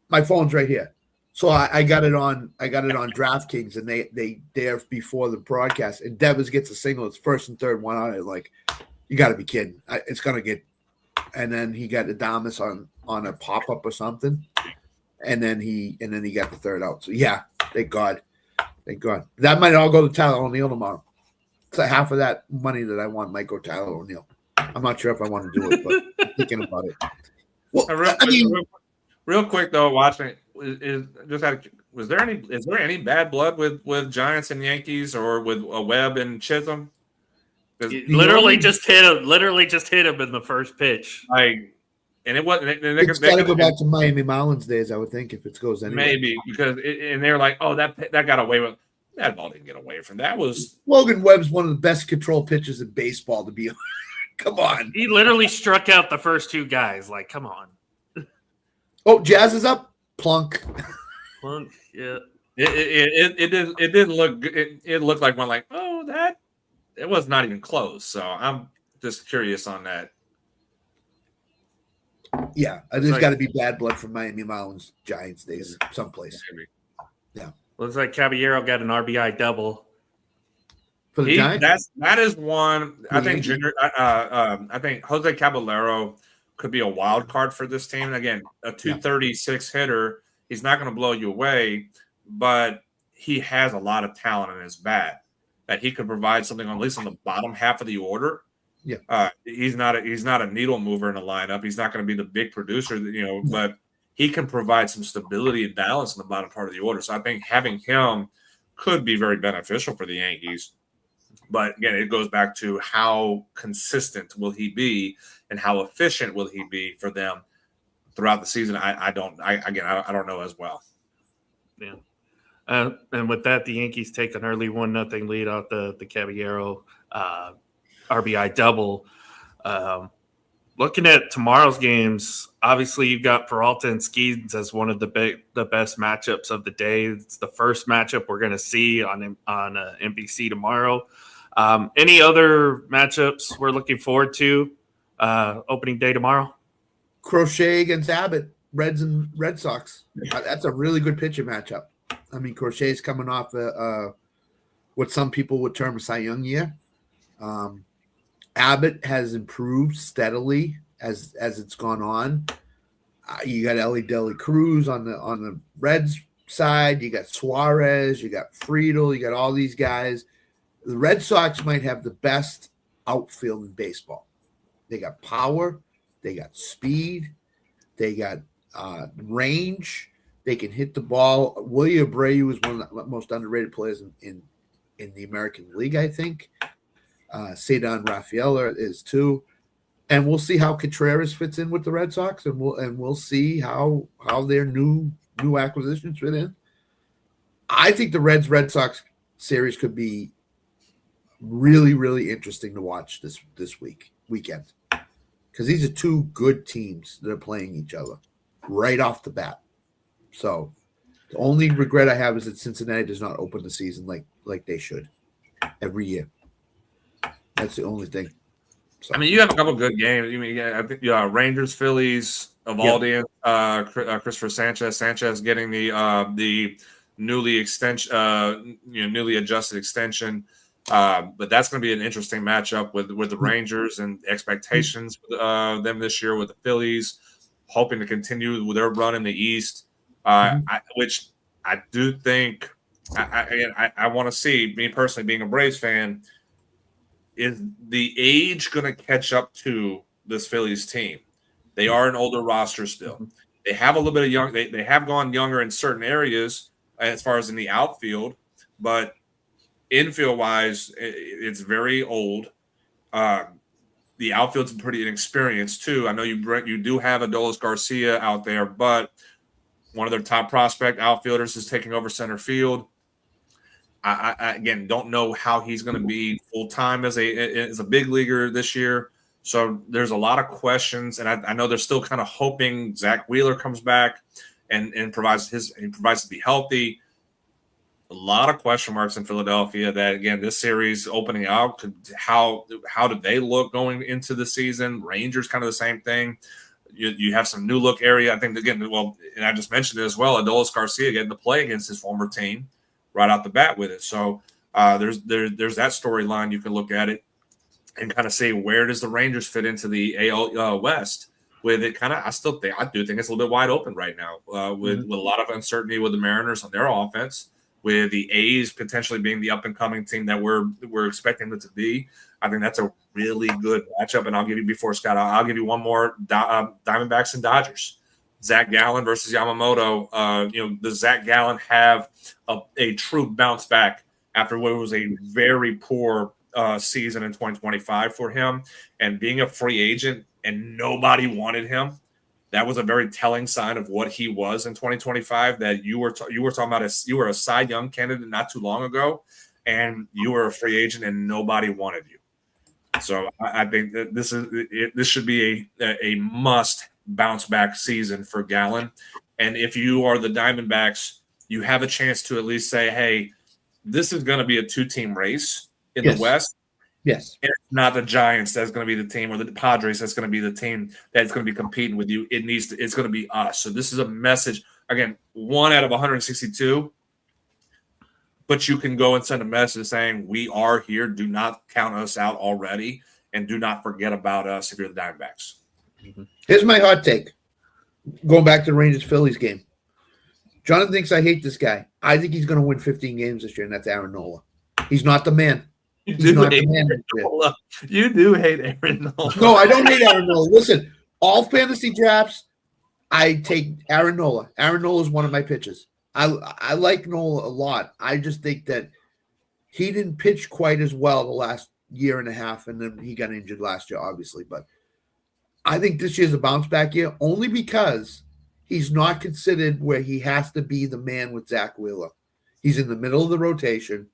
my phone's right here. So I got it on DraftKings, and they there before the broadcast, and Devers gets a single. It's first and third, one out. Like, you got to be kidding! It's gonna get. And then he got Adames on a pop up or something, and then he got the third out. So yeah, thank God. That might all go to Tyler O'Neill tomorrow. So half of that money that I want might go to Tyler O'Neill. I'm not sure if I want to do it, but I'm thinking about it. Well, real quick though, watching is there any bad blood with Giants and Yankees or with Webb and Chisholm? Literally just hit him in the first pitch. And it wasn't. It's got to go back to Miami Marlins days, I would think, if it goes anyway. Maybe because and they're like, oh, that got away with. That ball didn't get away from that. Was Logan Webb's one of the best control pitchers in baseball to be. Come on, he literally struck out the first 2 guys. Like, come on. Oh, Jazz is up. Plunk. Yeah. It didn't look good. It looked like one like, oh, that it was not even close. So I'm just curious on that. Yeah, there's got to be bad blood from Miami Marlins Giants days someplace. Maybe. Yeah. Looks like Caballero got an RBI double. For the Giants? That is one. I think I think Jose Caballero could be a wild card for this team. And again, a 236 hitter. He's not going to blow you away, but he has a lot of talent in his bat that he could provide something at least on the bottom half of the order. Yeah, he's not a needle mover in the lineup. He's not going to be the big producer, but he can provide some stability and balance in the bottom part of the order. So I think having him could be very beneficial for the Yankees. But again, it goes back to how consistent will he be and how efficient will he be for them throughout the season. I don't know as well. Yeah. And with that, the Yankees take an early 1-0 lead off the Caballero RBI double. Looking at tomorrow's games, obviously you've got Peralta and Skeens as one of the best matchups of the day. It's the first matchup we're going to see on NBC tomorrow. Any other matchups we're looking forward to opening day tomorrow? Crochet against Abbott, Reds and Red Sox. That's a really good pitcher matchup. I mean, Crochet's coming off what some people would term a Cy Young year. Abbott has improved steadily as it's gone on. You got Ellie Deli Cruz on the Reds side. You got Suarez. You got Friedel. You got all these guys. The Red Sox might have the best outfield in baseball. They got power. They got speed. They got range. They can hit the ball. William Abreu is one of the most underrated players in the American League, I think. Cedar Rafael is too. And we'll see how Contreras fits in with the Red Sox, and we'll see how their new acquisitions fit in. I think the Red Sox series could be really, really interesting to watch this weekend, because these are 2 good teams that are playing each other right off the bat. So the only regret I have is that Cincinnati does not open the season like they should every year. That's the only thing. So. I mean, you have a couple good games. I think Rangers, Phillies, Evaldi, Christopher Sanchez getting the newly adjusted extension. But that's going to be an interesting matchup with the Rangers and expectations them this year with the Phillies, hoping to continue with their run in the East, which I do think I want to see. Me personally, being a Braves fan, is the age going to catch up to this Phillies team? They are an older roster still. They have a little bit of young. They have gone younger in certain areas as far as in the outfield, but infield wise, it's very old. The outfield's pretty inexperienced too. I know you do have Adolis Garcia out there, but one of their top prospect outfielders is taking over center field. I again don't know how he's going to be full time as a big leaguer this year. So there's a lot of questions, and I know they're still kind of hoping Zach Wheeler comes back and provides to be healthy. A lot of question marks in Philadelphia. That again, this series opening out, how do they look going into the season? Rangers kind of the same thing. You have some new look area. I think again, and I just mentioned it as well. Adolis Garcia getting to play against his former team right out the bat with it. So there's that storyline. You can look at it and kind of say, where does the Rangers fit into the AL West? With it kind of, I do think it's a little bit wide open right now with a lot of uncertainty with the Mariners on their offense, with the A's potentially being the up and coming team that we're expecting them to be. I think that's a really good matchup. And I'll give you before Scott, I'll give you one more: Diamondbacks and Dodgers. Zach Gallen versus Yamamoto. Does Zach Gallen have a true bounce back after what was a very poor season in 2025 for him, and being a free agent and nobody wanted him? That was a very telling sign of what he was in 2025. That you were talking about you were a Cy Young candidate not too long ago, and you were a free agent and nobody wanted you. So I think that this should be a must bounce back season for Gallen. And if you are the Diamondbacks, you have a chance to at least say, hey, this is going to be a 2-team race in the West. Yes. And it's not the Giants that's going to be the team, or the Padres that's going to be the team that's going to be competing with you. It's going to be us. So this is a message. Again, 1 out of 162. But you can go and send a message saying, we are here. Do not count us out already. And do not forget about us if you're the Diamondbacks. Here's my hot take. Going back to the Rangers-Phillies game. Jonathan thinks I hate this guy. I think he's going to win 15 games this year, and that's Aaron Nola. He's not the man. You do hate Aaron Nola. No, I don't hate Aaron Nola. Listen, all fantasy drafts, I take Aaron Nola. Aaron Nola is one of my pitches. I like Nola a lot. I just think that he didn't pitch quite as well the last year and a half, and then he got injured last year, obviously. But I think this year's a bounce back year only because he's not considered where he has to be the man with Zach Wheeler. He's in the middle of the rotation.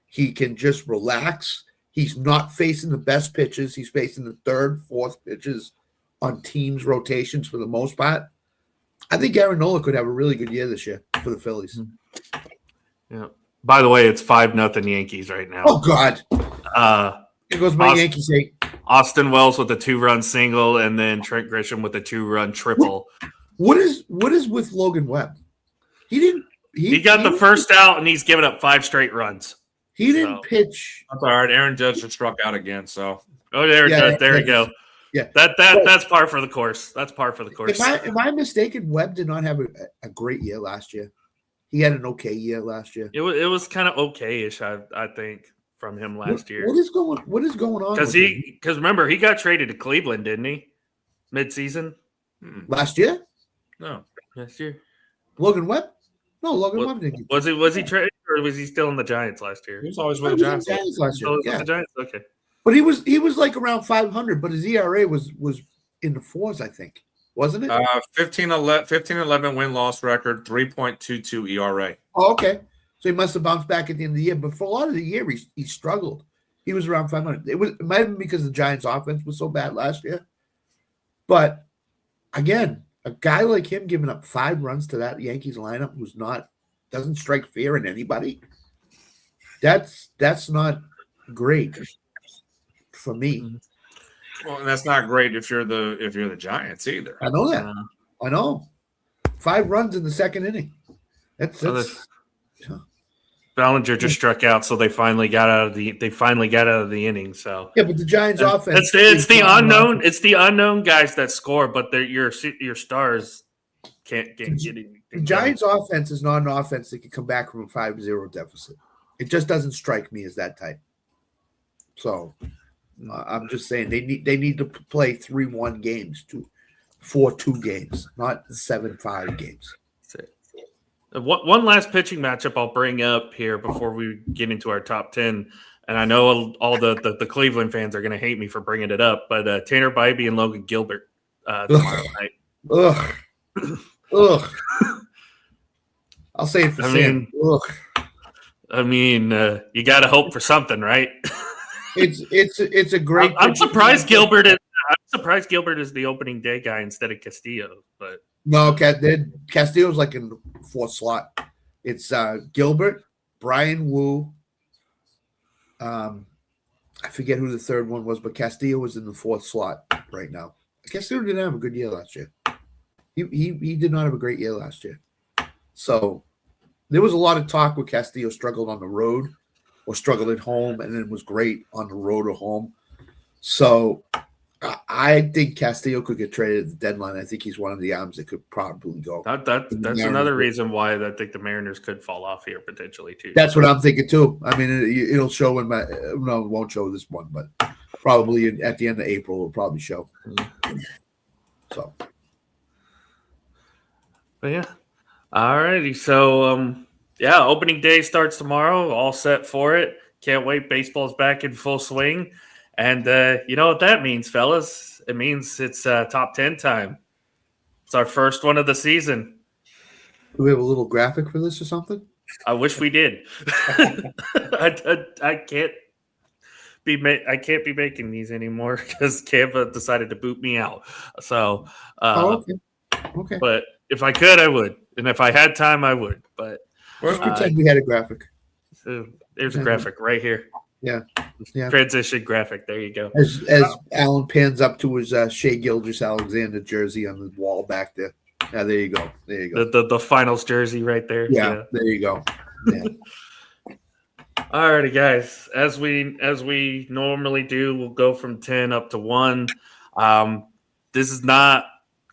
He can just relax. He's not facing the best pitches. He's facing the third, fourth pitches on teams' rotations for the most part. I think Aaron Nola could have a really good year this year for the Phillies. Yeah. By the way, it's 5-0 Yankees right now. Oh, God. Here goes my Yankees hate. Austin Wells with a 2-run single, and then Trent Grisham with a 2-run triple. What is with Logan Webb? He got the first out, and he's given up 5 straight runs. He didn't pitch. That's all right. Aaron Judge just struck out again. So there you go. Yeah, that's par for the course. That's par for the course. Am I mistaken? Webb did not have a great year last year. He had an okay year last year. It was kind of okay-ish, I think, from him last year. What is going on? Because remember, he got traded to Cleveland, didn't he? Mid-season last year? No, last year. Logan Webb? No, Logan Webb didn't. Was he traded, or was he still in the Giants last year? He was always with the Giants last year. Yeah. The Giants, okay. But he was like around 500, but his ERA was in the 4s, I think, wasn't it? 15-11 win-loss record, 3.22 ERA. Oh, okay. So he must have bounced back at the end of the year. But for a lot of the year, he struggled. He was around 500. It might have been because the Giants' offense was so bad last year. But again, a guy like him giving up 5 runs to that Yankees lineup doesn't strike fear in anybody. That's not great for me. Well, and that's not great if you're the Giants either. I know that. I know. 5 runs in the second inning. That's Bellinger just struck out, so they finally got out of the inning. So Yeah, but the Giants' offense. It's the unknown. It's the unknown guys that score, but your stars can't get anything. The Giants' offense is not an offense that can come back from a 5-0 deficit. It just doesn't strike me as that type. So I'm just saying they need to play 3-1 games, 4-2 games, not 7-5 games. One last pitching matchup I'll bring up here before we get into our top 10. And I know all the Cleveland fans are going to hate me for bringing it up, but Tanner Bybee and Logan Gilbert tomorrow night. Ugh. Ugh. I'll say it for Sam. You got to hope for something, right? It's a great. I'm surprised Gilbert is the opening day guy instead of Castillo, but no, Castillo's like in the fourth slot. It's Gilbert, Brian Wu. I forget who the third one was, but Castillo was in the fourth slot right now. Castillo didn't have a good year last year. He did not have a great year last year. So there was a lot of talk with Castillo struggled on the road or struggled at home and then was great on the road or home. So I think Castillo could get traded at the deadline. I think he's one of the arms that could probably go. That's another reason why I think the Mariners could fall off here potentially too. That's what I'm thinking too. I mean, it'll show it won't show this one, but probably at the end of April it'll probably show. So. But yeah. All righty. So, opening day starts tomorrow. All set for it. Can't wait. Baseball's back in full swing. And you know what that means, fellas? It means it's top 10 time. It's our first one of the season. Do we have a little graphic for this or something? I wish we did. I can't be making these anymore because Canva decided to boot me out. So, okay. But if I could, I would, and if I had time, I would. But just pretend we had a graphic. There's a graphic right here. Yeah. Transition graphic. There you go. As Alan pans up to his Shea Gilgeous-Alexander jersey on the wall back there. Yeah, there you go. The finals jersey right there. Yeah. There you go. Yeah. All righty, guys. As we normally do, we'll go from 10 up to 1. This is not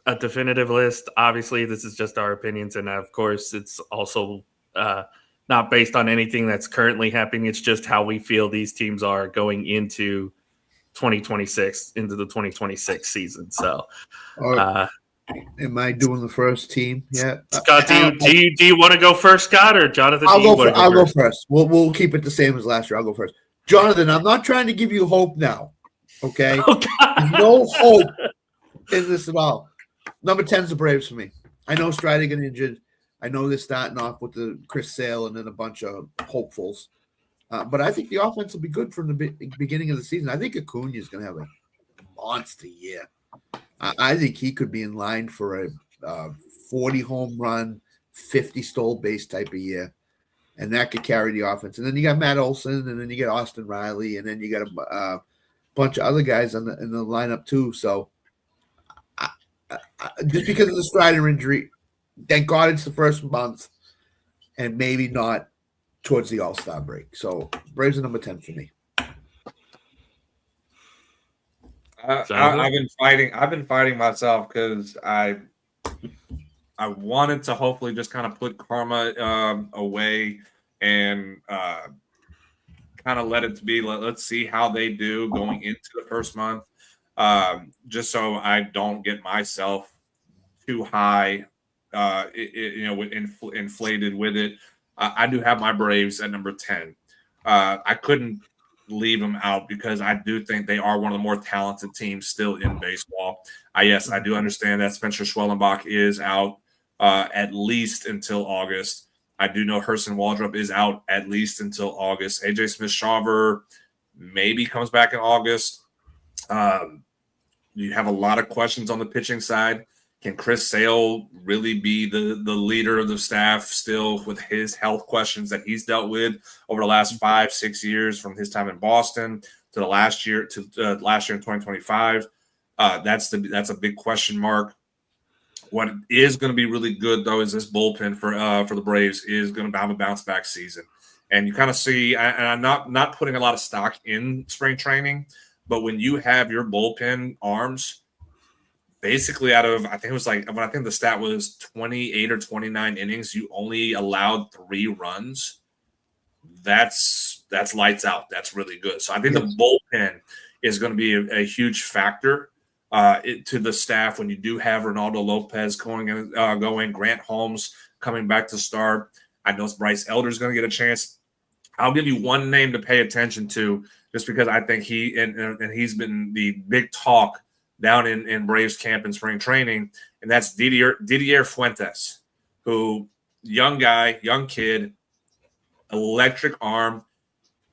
a definitive list. Obviously, this is just our opinions, and of course, it's also not based on anything that's currently happening. It's just how we feel these teams are going into 2026, into the 2026 season. So, am I doing the first team? Yeah, Scott, do you want to go first, Scott, or Jonathan? I'll go first. We'll keep it the same as last year. I'll go first. Jonathan, I'm not trying to give you hope now. Okay, there's no hope in this at all. Number 10 is the Braves for me. I know Strider got injured. I know they're starting off with the Chris Sale and then a bunch of hopefuls. But I think the offense will be good from the beginning of the season. I think Acuna is going to have a monster year. I think he could be in line for a 40 home run, 50 stole base type of year. And that could carry the offense. And then you got Matt Olson, and then you got Austin Riley, and then you got a bunch of other guys in the lineup too. So just because of the Strider injury, thank God it's the first month and maybe not towards the All-Star break. So Braves are number 10 for me. I've been fighting myself because I wanted to hopefully just kind of put karma away and kind of let it be. Let's see how they do going into the first month. Just so I don't get myself too high, inflated with it. I do have my Braves at number 10. I couldn't leave them out because I do think they are one of the more talented teams still in baseball. Yes, I do understand that Spencer Schwellenbach is out at least until August. I do know Hurston Waldrop is out at least until August. AJ Smith-Shawver maybe comes back in August. You have a lot of questions on the pitching side. Can Chris Sale really be the leader of the staff still with his health questions that he's dealt with over the last 5-6 years from his time in Boston to last year in 2025? That's a big question mark. What is going to be really good, though, is this bullpen for the Braves is going to have a bounce-back season. And you kind of see, and I'm not putting a lot of stock in spring training, but when you have your bullpen arms, basically out of, I think the stat was 28 or 29 innings, you only allowed 3 runs. That's lights out. That's really good. So I think the bullpen is going to be a huge factor to the staff when you do have Ronaldo Lopez going, Grant Holmes coming back to start. I know Bryce Elder is going to get a chance. I'll give you one name to pay attention to, just because I think he's been the big talk down in Braves camp in spring training, and that's Didier Fuentes, who young guy, young kid, electric arm.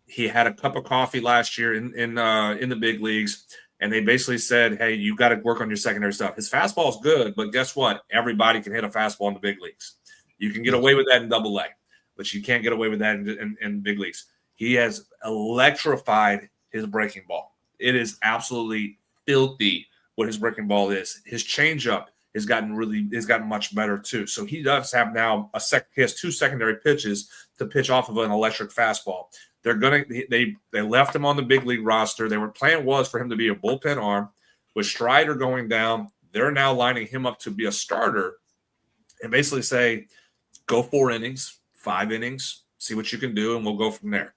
He had a cup of coffee last year in the big leagues, and they basically said, "Hey, you got to work on your secondary stuff." His fastball is good, but guess what? Everybody can hit a fastball in the big leagues. You can get away with that in Double-A, but you can't get away with that in big leagues. He has electrified his breaking ball. It is absolutely filthy what his breaking ball is. His changeup has gotten much better too. So he does have now he has 2 secondary pitches to pitch off of an electric fastball. They left him on the big league roster. Their plan was for him to be a bullpen arm. With Strider going down, they're now lining him up to be a starter and basically say, go 4 innings, 5 innings, see what you can do, and we'll go from there.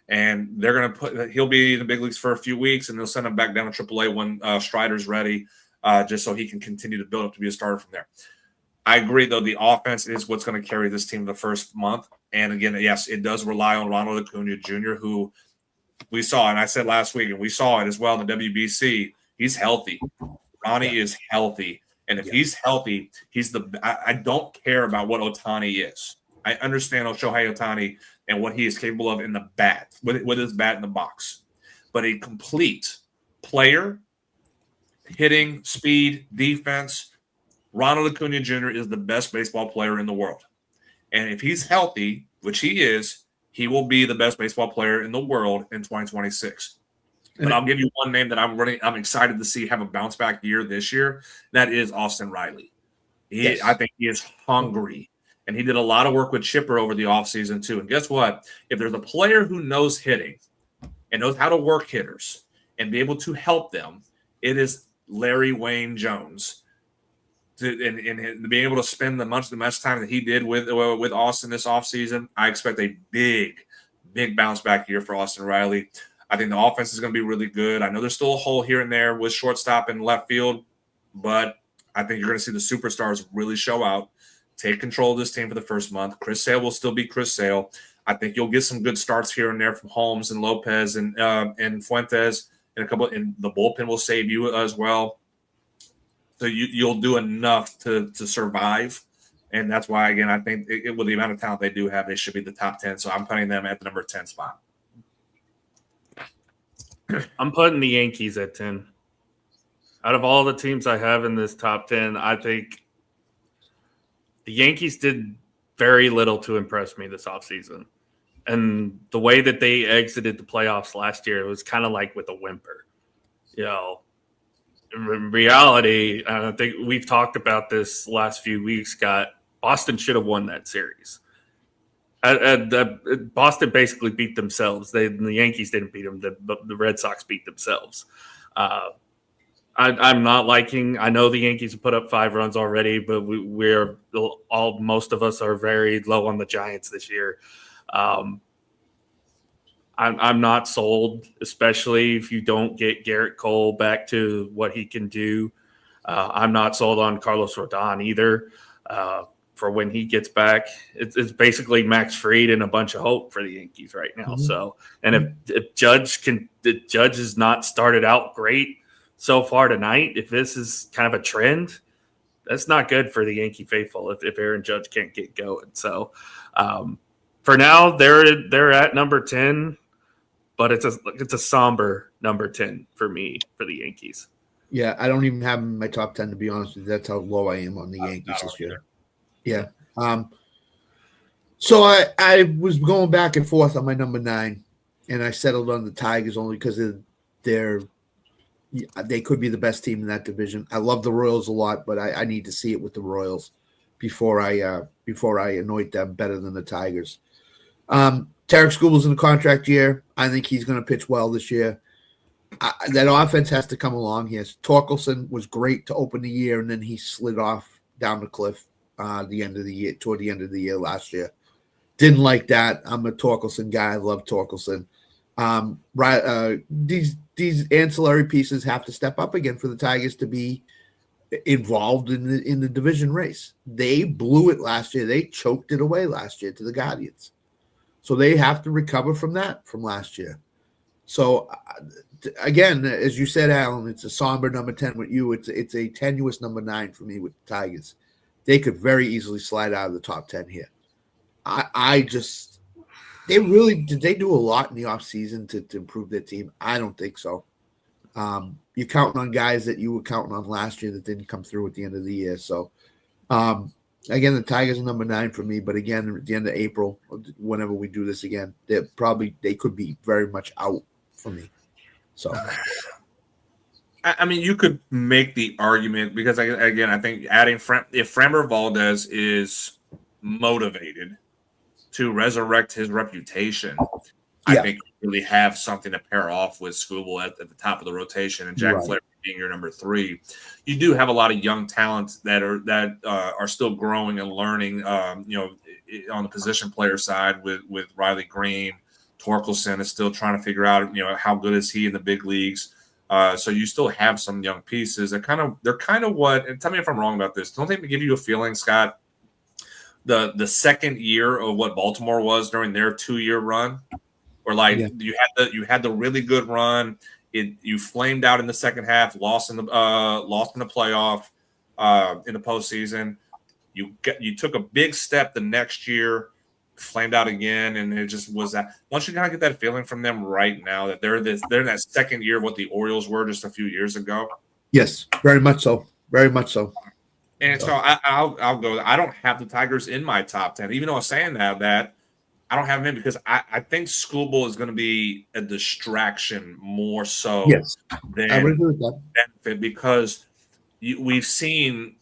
And they're going to he'll be in the big leagues for a few weeks, and they'll send him back down to AAA when Strider's ready, just so he can continue to build up to be a starter from there. I agree, though, the offense is what's going to carry this team the first month. And again, yes, it does rely on Ronald Acuna Jr., who we saw, and I said last week, and we saw it as well in the WBC. He's healthy. Ronnie is healthy. And if he's healthy, I don't care about what Ohtani is. I understand Shohei Ohtani and what he is capable of in the bat, with his bat in the box. But a complete player, hitting, speed, defense, Ronald Acuna Jr. is the best baseball player in the world. And if he's healthy, which he is, he will be the best baseball player in the world in 2026. But I'll give you one name that I'm excited to see have a bounce back year this year. That is Austin Riley. I think he is hungry. And he did a lot of work with Chipper over the offseason too. And guess what? If there's a player who knows hitting and knows how to work hitters and be able to help them, it is Larry Wayne Jones. And being able to spend the much time that he did with Austin this offseason, I expect a big bounce back year for Austin Riley. I think the offense is going to be really good. I know there's still a hole here and there with shortstop and left field, but I think you're going to see the superstars really show out, take control of this team for the first month. Chris Sale will still be Chris Sale. I think you'll get some good starts here and there from Holmes and Lopez and Fuentes, and the bullpen will save you as well. So you'll do enough to survive, and that's why, again, I think with the amount of talent they do have, they should be the top 10. So I'm putting them at the number 10 spot. I'm putting the Yankees at 10. Out of all the teams I have in this top 10, I think the Yankees did very little to impress me this offseason. And the way that they exited the playoffs last year, it was kind of like with a whimper. In reality, I think we've talked about this last few weeks, Scott. Boston should have won that series. Boston basically beat themselves. The Yankees didn't beat them. The Red Sox beat themselves. I'm not liking. I know the Yankees have put up 5 runs already, but most of us are very low on the Giants this year. I'm not sold, especially if you don't get Garrett Cole back to what he can do. I'm not sold on Carlos Rodon either. For when he gets back, it's basically Max Fried and a bunch of hope for the Yankees right now. Mm-hmm. So, and if Judge has not started out great so far tonight, if this is kind of a trend, that's not good for the Yankee faithful if Aaron Judge can't get going. So, for now, they're at number 10, but it's a somber number 10 for me for the Yankees. Yeah, I don't even have them in my top 10, to be honest with you. That's how low I am on the Yankees this year. Yeah. So I was going back and forth on my number 9, and I settled on the Tigers only because of their they could be the best team in that division. I love the Royals a lot, but I need to see it with the Royals before I anoint them better than the Tigers. Tarek Skubal's in the contract year. I think he's going to pitch well this year. That offense has to come along. Yes, Torkelson was great to open the year, and then he slid off down the cliff toward the end of the year last year. Didn't like that. I'm a Torkelson guy. I love Torkelson. These ancillary pieces have to step up again for the Tigers to be involved in the division race. They blew it last year. They choked it away last year to the Guardians. So they have to recover from that from last year. So again, as you said, Alan, it's a somber number 10 with you. It's a tenuous number 9 for me with the Tigers. They could very easily slide out of the top 10 here. Did they do a lot in the offseason to improve their team? I don't think so. You're counting on guys that you were counting on last year that didn't come through at the end of the year. So, again, the Tigers are number 9 for me. But again, at the end of April, whenever we do this again, they could be very much out for me. So, I mean, you could make the argument because I think adding if Framber Valdez is motivated to resurrect his reputation, I think you really have something to pair off with Skubal at the top of the rotation and Jack Flaherty being your number 3. You do have a lot of young talents that are still growing and learning. On the position player side with Riley Green, Torkelson is still trying to figure out how good is he in the big leagues. So you still have some young pieces. They're kind of what. And tell me if I'm wrong about this. Don't they give you a feeling, Scott? The second year of what Baltimore was during their 2-year run, or you had the really good run. You flamed out in the second half, lost in the playoff, in the postseason. You took a big step the next year, flamed out again, and it just was that. Don't you kind of get that feeling from them right now that they're in that second year of what the Orioles were just a few years ago? Yes, very much so. Very much so. And so I'll go. I don't have the Tigers in my top 10, even though I'm saying that I don't have them in because I think Skubal is going to be a distraction more so than I would agree with that. benefit because we've seen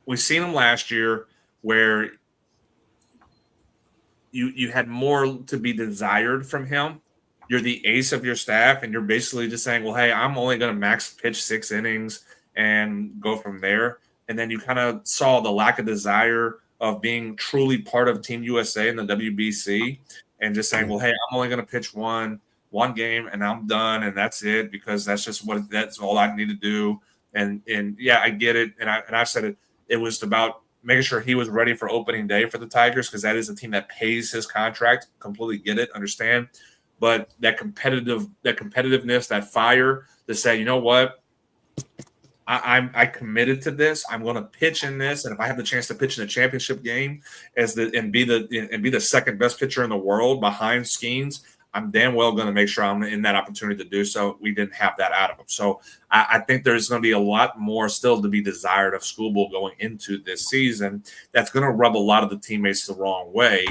him last year where you had more to be desired from him. You're the ace of your staff, and you're basically just saying, well, hey, I'm only going to max pitch 6 innings and go from there. And then you kind of saw the lack of desire of being truly part of Team USA in the WBC and just saying, well, hey, I'm only going to pitch one game and I'm done and that's it because that's all I need to do. And yeah, I get it. And I said it was about making sure he was ready for opening day for the Tigers because that is a team that pays his contract. Completely get it, understand. But that competitiveness, that fire to say, you know what? I committed to this. I'm going to pitch in this, and if I have the chance to pitch in a championship game and be the second best pitcher in the world behind Skeens, I'm damn well going to make sure I'm in that opportunity to do so. We didn't have that out of him, so I think there's going to be a lot more still to be desired of Skubal going into this season. That's going to rub a lot of the teammates the wrong way,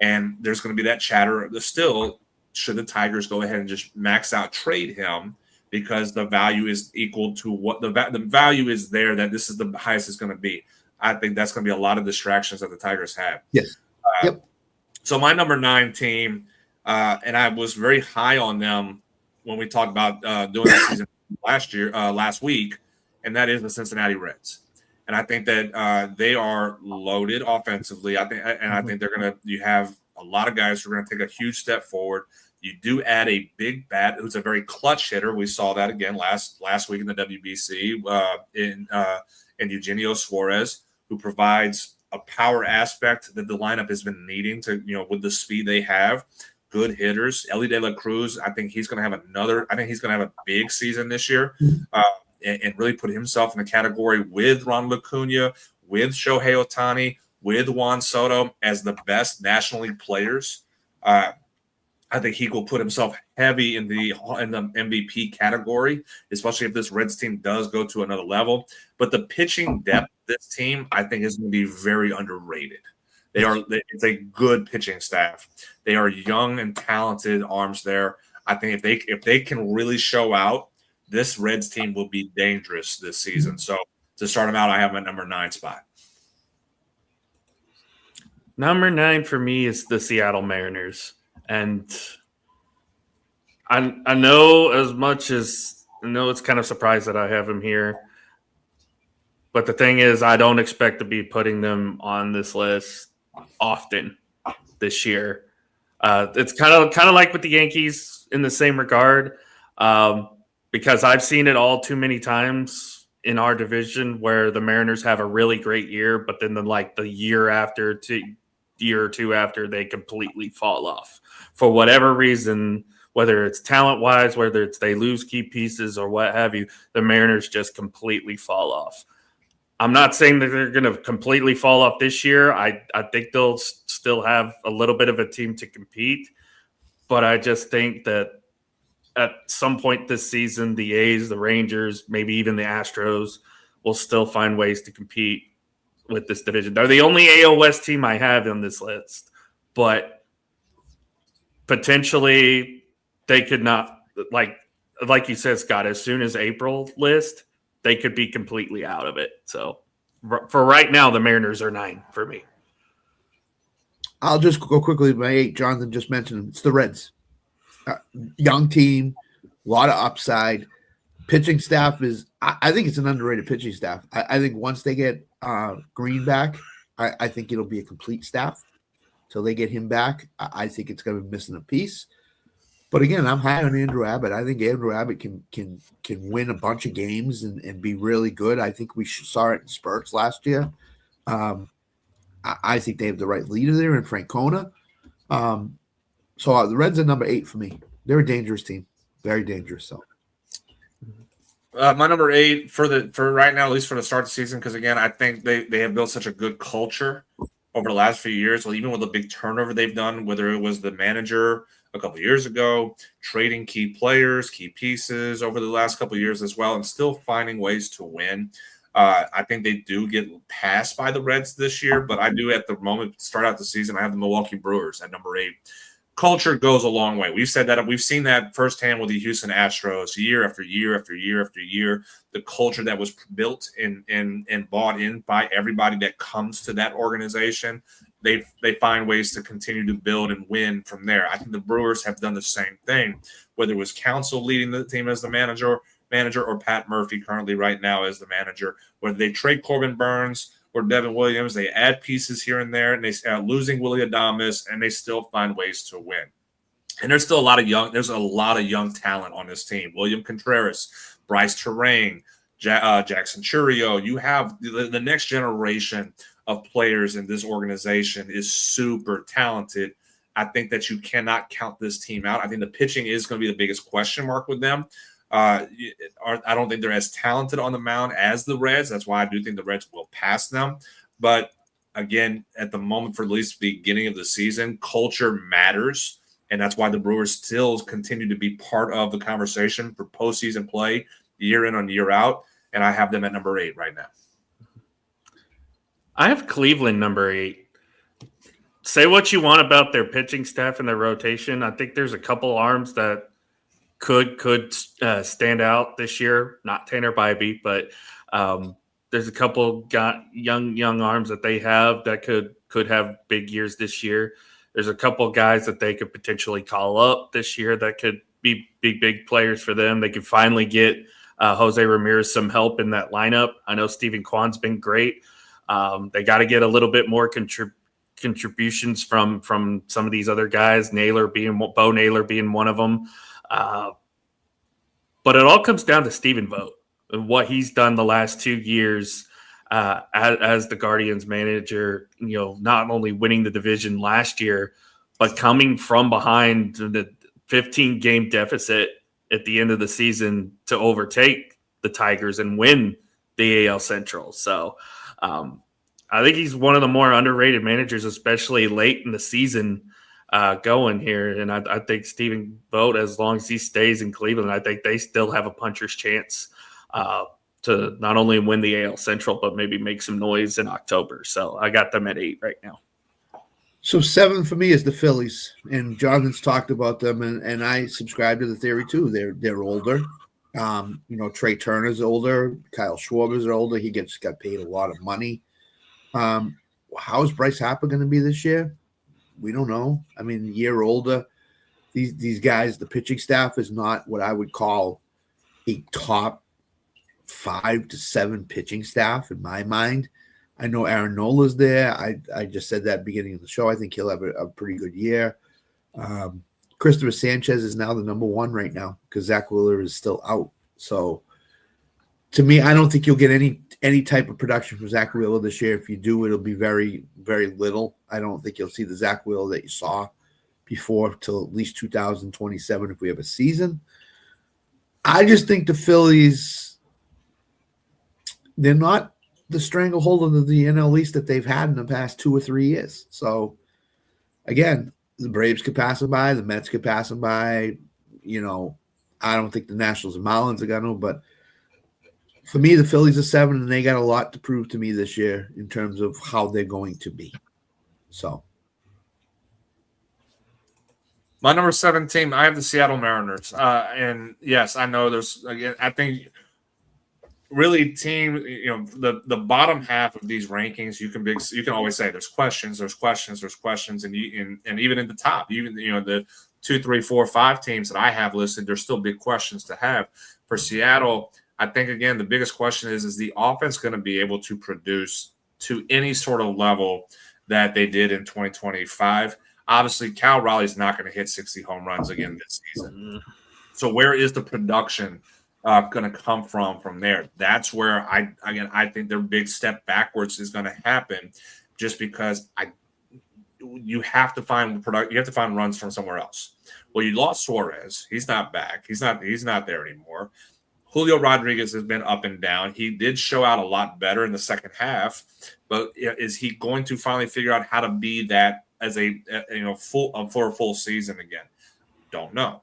and there's going to be that chatter. Still, should the Tigers go ahead and just max out trade him? Because the value is equal to what the value is there that this is the highest it's going to be. I think that's going to be a lot of distractions that the Tigers have. Yes. So my number 9 team, and I was very high on them when we talked about doing the season last week, and that is the Cincinnati Reds. And I think that they are loaded offensively. I think they're going to. You have a lot of guys who are going to take a huge step forward. You do add a big bat who's a very clutch hitter. We saw that again last week in the WBC in Eugenio Suarez, who provides a power aspect that the lineup has been needing to, with the speed they have. Good hitters. Ellie De La Cruz, I think he's going to have a big season this year and really put himself in the category with Ronald Acuna, with Shohei Ohtani, with Juan Soto as the best National League players. I think he will put himself heavy in the MVP category, especially if this Reds team does go to another level. But the pitching depth of this team, I think, is going to be very underrated. It's a good pitching staff. They are young and talented arms there. I think if they can really show out this Reds team will be dangerous this season. So to start them out, I have them at number 9 spot. Number 9 for me is the Seattle Mariners. And I know it's kind of surprised that I have them here. But the thing is, I don't expect to be putting them on this list often this year. It's kind of like with the Yankees in the same regard, because I've seen it all too many times in our division where the Mariners have a really great year, but then the year or two after, they completely fall off for whatever reason, whether it's talent-wise, whether it's they lose key pieces or what have you. The Mariners just completely fall off. I'm not saying that they're going to completely fall off this year. I think they'll still have a little bit of a team to compete, but I just think that at some point this season, the A's, the Rangers, maybe even the Astros will still find ways to compete with this division. They're the only AL West team I have on this list, but potentially they could not, like you said, Scott, as soon as April list, they could be completely out of it. So for right now, the Mariners are 9 for me. I'll just go quickly with my 8. Jonathan just mentioned them. It's the Reds. Young team, a lot of upside. Pitching staff is – I think it's an underrated pitching staff. I think once they get Green back, I think it'll be a complete staff. Till they get him back, I think it's going to be missing a piece. But again, I'm high on Andrew Abbott. I think Andrew Abbott can win a bunch of games and be really good. I think we saw it in spurts last year. I think they have the right leader there in Francona. So the Reds are number 8 for me. They're a dangerous team, very dangerous. So my number 8 for right now, at least for the start of the season, because again, I think they have built such a good culture over the last few years. Well, even with the big turnover they've done, whether it was the manager a couple of years ago, trading key players, key pieces over the last couple of years as well, and still finding ways to win. I think they do get passed by the Reds this year, but I do at the moment start out the season, I have the Milwaukee Brewers at number 8. Culture goes a long way. We've said that. We've seen that firsthand with the Houston Astros year after year after year after year. The culture that was built and bought in by everybody that comes to that organization, they find ways to continue to build and win from there. I think the Brewers have done the same thing, whether it was Counsell leading the team as the manager or Pat Murphy currently right now as the manager, whether they trade Corbin Burns or Devin Williams, they add pieces here and there, and they losing Willy Adames, and they still find ways to win. And there's still a lot of young talent on this team. William Contreras, Bryce Terang, Jackson Churio. You have the next generation of players in this organization is super talented. I think that you cannot count this team out. I think the pitching is going to be the biggest question mark with them. I don't think they're as talented on the mound as the Reds. That's why I do think the Reds will pass them. But again, at the moment, for at least the beginning of the season, culture matters. And that's why the Brewers still continue to be part of the conversation for postseason play year in and year out. And I have them at number 8 right now. I have Cleveland number 8. Say what you want about their pitching staff and their rotation. I think there's a couple arms that could stand out this year. Not Tanner Bybee, but there's a couple young arms that they have that could have big years this year. There's a couple guys that they could potentially call up this year that could be big players for them. They could finally get Jose Ramirez some help in that lineup. I know Stephen Kwan's been great. They got to get a little bit more contributions from some of these other guys, Bo Naylor being one of them. But it all comes down to Stephen Vogt and what he's done the last 2 years as the Guardians manager, not only winning the division last year, but coming from behind the 15-game deficit at the end of the season to overtake the Tigers and win the AL Central. So I think he's one of the more underrated managers, especially late in the season going here. And I think Stephen Vogt, as long as he stays in Cleveland, I think they still have a puncher's chance to not only win the AL Central, but maybe make some noise in October. So I got them at 8 right now. So 7 for me is the Phillies, and Jonathan's talked about them, and I subscribe to the theory too. They're older. Trey Turner's older. Kyle Schwarber's older. He got paid a lot of money. How is Bryce Harper going to be this year? We don't know. I mean, a year older. These guys, the pitching staff is not what I would call a top 5 to 7 pitching staff in my mind. I know Aaron Nola's there. I just said that at the beginning of the show. I think he'll have a pretty good year. Christopher Sanchez is now the number 1 right now because Zach Wheeler is still out. So to me, I don't think you'll get any type of production from Zach Wheeler this year. If you do, it'll be very, very little. I don't think you'll see the Zach Wheeler that you saw before till at least 2027 if we have a season. I just think the Phillies, they're not the stranglehold of the NL East that they've had in the past 2 or 3 years. So, again, the Braves could pass them by. The Mets could pass them by. I don't think the Nationals and Marlins are going to, but for me, the Phillies are 7, and they got a lot to prove to me this year in terms of how they're going to be. So, my number 7 team, I have the Seattle Mariners. And yes, I know I think really the bottom half of these rankings, you can always say there's questions, and even in the top, even the 2, 3, 4, 5 teams that I have listed, there's still big questions to have. For Seattle, I think again the biggest question is the offense going to be able to produce to any sort of level that they did in 2025? Obviously, Cal Raleigh's not going to hit 60 home runs again this season. So where is the production going to come from there? That's where I think their big step backwards is going to happen, just because you have to find runs from somewhere else. Well, you lost Suarez; he's not back. He's not there anymore. Julio Rodriguez has been up and down. He did show out a lot better in the second half, but is he going to finally figure out how to be that as for a full season again? Don't know.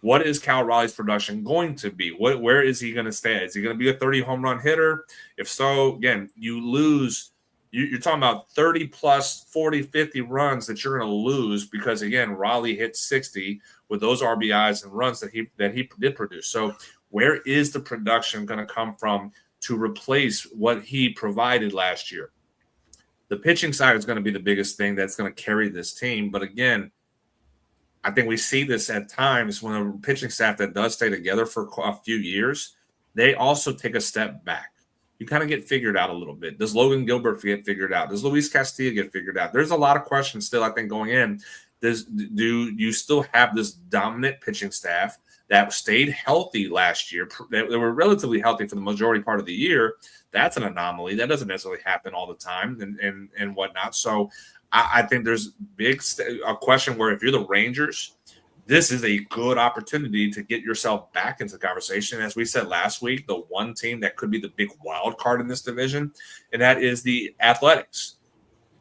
What is Cal Raleigh's production going to be? Where is he going to stay? Is he going to be a 30 home run hitter? If so, again, you lose. You're talking about 30 plus 40, 50 runs that you're going to lose because, again, Raleigh hit 60 with those RBIs and runs that he did produce. So where is the production going to come from to replace what he provided last year? The pitching side is going to be the biggest thing that's going to carry this team. But again, I think we see this at times when a pitching staff that does stay together for a few years, they also take a step back. You kind of get figured out a little bit. Does Logan Gilbert get figured out? Does Luis Castillo get figured out? There's a lot of questions still, I think, going in. Do you still have this dominant pitching staff that stayed healthy last year? They were relatively healthy for the majority part of the year. That's an anomaly. That doesn't necessarily happen all the time and whatnot. So I think there's a question where if you're the Rangers, this is a good opportunity to get yourself back into the conversation. As we said last week, the one team that could be the big wild card in this division, and that is the Athletics.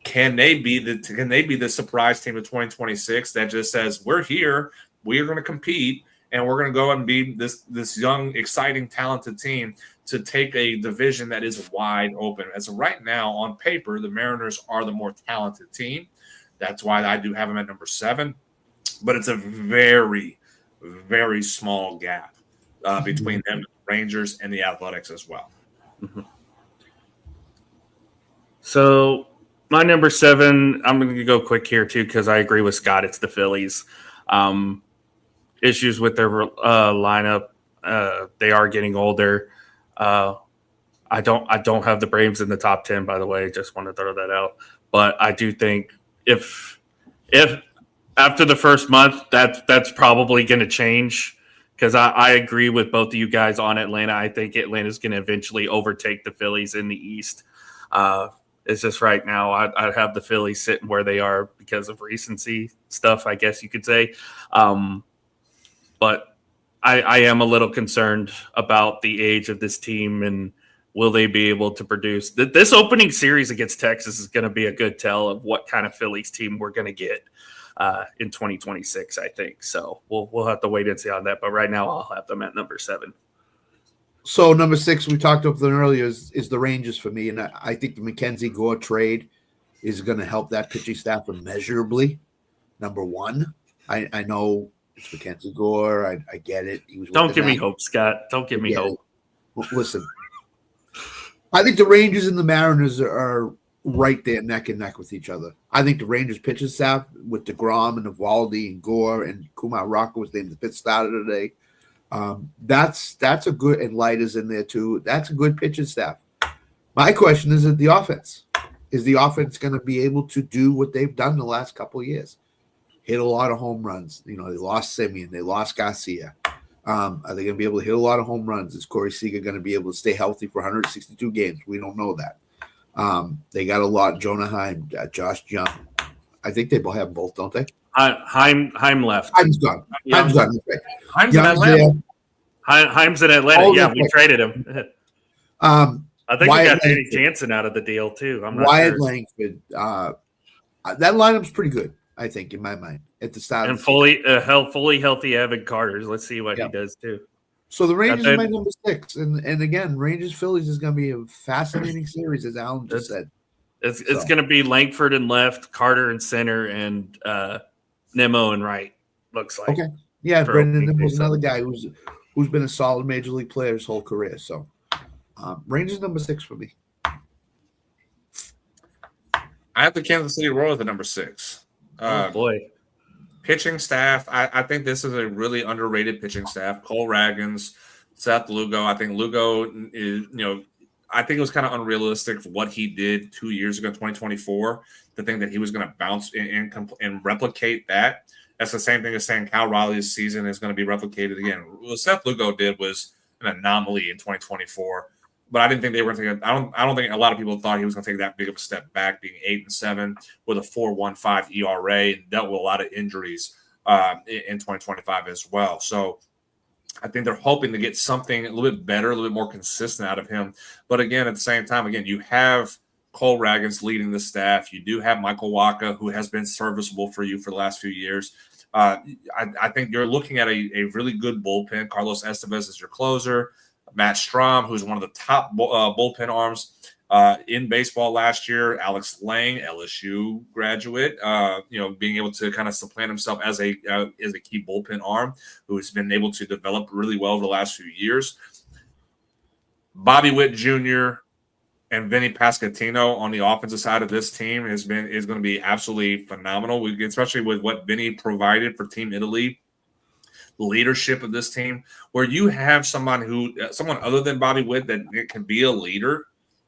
Can they be the surprise team of 2026 that just says, we're here, we are going to compete, and we're going to go and be this young, exciting, talented team to take a division that is wide open? As of right now, on paper, the Mariners are the more talented team. That's why I do have them at number 7. But it's a very, very small gap between them, the Rangers, and the Athletics as well. Mm-hmm. So my number 7, I'm going to go quick here too because I agree with Scott. It's the Phillies. Issues with their lineup. They are getting older. I don't have the Braves in the top 10, by the way. Just want to throw that out. But I do think if after the first month, that's probably going to change because I agree with both of you guys on Atlanta. I think Atlanta's going to eventually overtake the Phillies in the East. It's just right now I have the Phillies sitting where they are because of recency stuff, I guess you could say. But I am a little concerned about the age of this team and will they be able to produce. This opening series against Texas is going to be a good tell of what kind of Phillies team we're going to get in 2026, I think. So we'll have to wait and see on that. But right now I'll have them at number 7. So number 6, we talked about them earlier, is the Rangers for me. And I think the Mackenzie Gore trade is going to help that pitching staff immeasurably. Number 1, I know It's Mackenzie Gore. I get it. He was. Don't give me hope, Scott. Don't give me hope. Listen, I think the Rangers and the Mariners are right there, neck and neck with each other. I think the Rangers pitching staff with DeGrom and Eovaldi and Gore and Kumar Rocker was named the fifth starter today. That's a good, and Light is in there too. That's a good pitching staff. My question is the offense. Is the offense going to be able to do what they've done the last couple of years? Hit a lot of home runs. You know, they lost Simeon. They lost Garcia. Are they going to be able to hit a lot of home runs? Is Corey Seager going to be able to stay healthy for 162 games? We don't know that. They got a lot. Jonah Heim, Josh Young. I think they both have both, don't they? Heim left. Heim's gone. Heim's gone. Right. Heim's in Atlanta. Heim's in Atlanta. Yeah, we traded him. I think we got Danny Jansen out of the deal too. I'm not Wyatt sure. Langford. That lineup's pretty good, I think, in my mind, at the start. And fully healthy Evan Carter. Let's see what he does too. So the Rangers are my number 6, and again, Rangers Phillies is going to be a fascinating series, as Alan just said. It's going to be Langford in left, Carter in center, and Nemo in right. Looks like. Okay. Yeah, Brendan Nimmo's another guy who's been a solid major league player his whole career. So Rangers number 6 for me. I have the Kansas City Royals at number 6. Oh boy. Pitching staff, I think this is a really underrated pitching staff. Cole Ragans, Seth Lugo. I think Lugo is, I think it was kind of unrealistic for what he did 2 years ago, 2024, to think that he was going to bounce and replicate that. That's the same thing as saying Cal Riley's season is going to be replicated again. What Seth Lugo did was an anomaly in 2024, but I didn't think they were going to. I don't think a lot of people thought he was going to take that big of a step back, being 8-7 with a 4.15 ERA and dealt with a lot of injuries in 2025 as well. So I think they're hoping to get something a little bit better, a little bit more consistent out of him. But again, at the same time, you have Cole Ragans leading the staff. You do have Michael Wacha, who has been serviceable for you for the last few years. I think you're looking at a really good bullpen. Carlos Estevez is your closer. Matt Strom, who's one of the top bullpen arms in baseball last year. Alex Lang, LSU graduate, being able to kind of supplant himself as a key bullpen arm who's been able to develop really well over the last few years. Bobby Witt Jr. and Vinny Pasquantino on the offensive side of this team is going to be absolutely phenomenal. Especially with what Vinny provided for Team Italy, the leadership of this team, where you have someone other than Bobby Witt that can be a leader.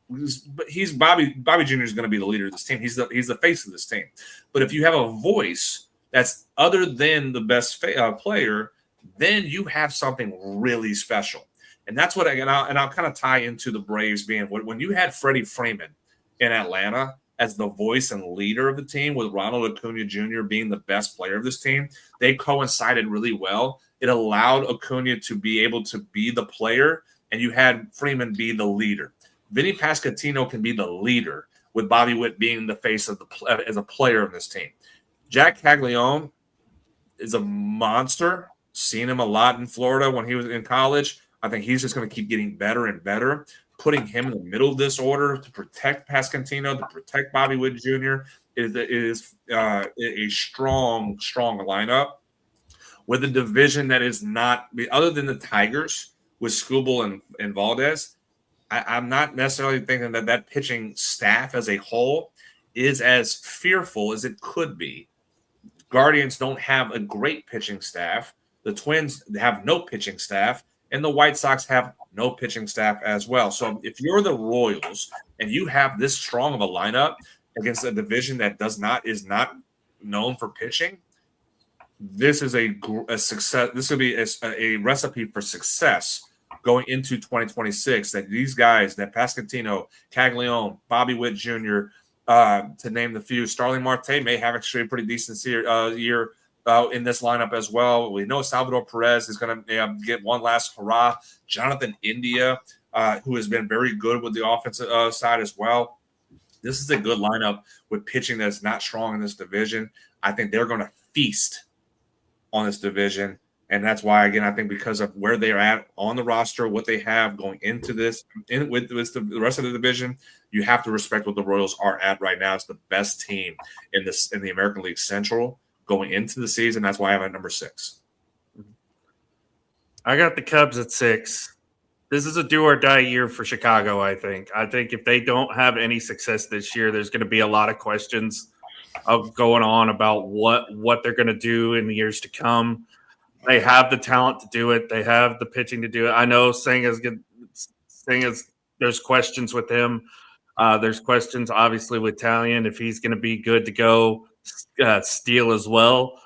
But Bobby Jr. is going to be the leader of this team. He's the face of this team. But if you have a voice that's other than the best player, then you have something really special. And that's what I'll kind of tie into the Braves being when you had Freddie Freeman in Atlanta as the voice and leader of the team, with Ronald Acuna Jr. being the best player of this team, they coincided really well. It allowed Acuna to be able to be the player, and you had Freeman be the leader. Vinny Pasquantino can be the leader, with Bobby Witt being the face as a player of this team. Jack Caglione is a monster. Seen him a lot in Florida when he was in college. I think he's just going to keep getting better and better. Putting him in the middle of this order to protect Pasquantino, to protect Bobby Witt Jr. is a strong lineup with a division that is not, other than the Tigers with Skubal and Valdez. I'm not necessarily thinking that pitching staff as a whole is as fearful as it could be. Guardians don't have a great pitching staff. The Twins have no pitching staff. And the White Sox have no pitching staff as well. So if you're the Royals and you have this strong of a lineup against a division that is not known for pitching, this is a success. This will be a recipe for success going into 2026. That these guys, that Pasquantino, Caglione, Bobby Witt Jr., to name the few, Starling Marte may have actually a pretty decent year. In this lineup as well. We know Salvador Perez is going to get one last hurrah. Jonathan India, who has been very good with the offensive side as well. This is a good lineup with pitching that's not strong in this division. I think they're going to feast on this division. And that's why, again, I think because of where they're at on the roster, what they have going into this, with the rest of the division, you have to respect what the Royals are at right now. It's the best team in the American League Central going into the season. That's why I have at number 6. I got the Cubs at 6. This is a do or die year for Chicago, I think. I think if they don't have any success this year, there's going to be a lot of questions going on about what they're going to do in the years to come. They have the talent to do it. They have the pitching to do it. I know Senga's there's questions with him. There's questions, obviously, with Talion if he's going to be good to go. Steele as well.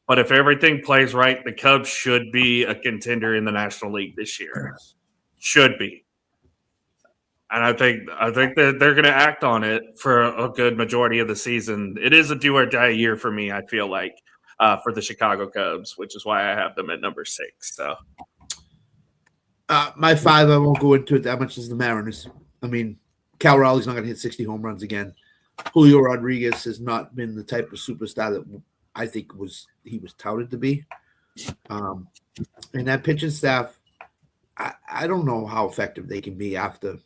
But if everything plays right, the Cubs should be a contender in the National League this year. Should be. And I think that they're going to act on it for a good majority of the season. It is a do or die year for me, I feel like, for the Chicago Cubs, which is why I have them at number 6. So, my 5, I won't go into it that much, is the Mariners. I mean, Cal Raleigh's not going to hit 60 home runs again. Julio Rodriguez has not been the type of superstar that I think he was touted to be. And that pitching staff, I don't know how effective they can be after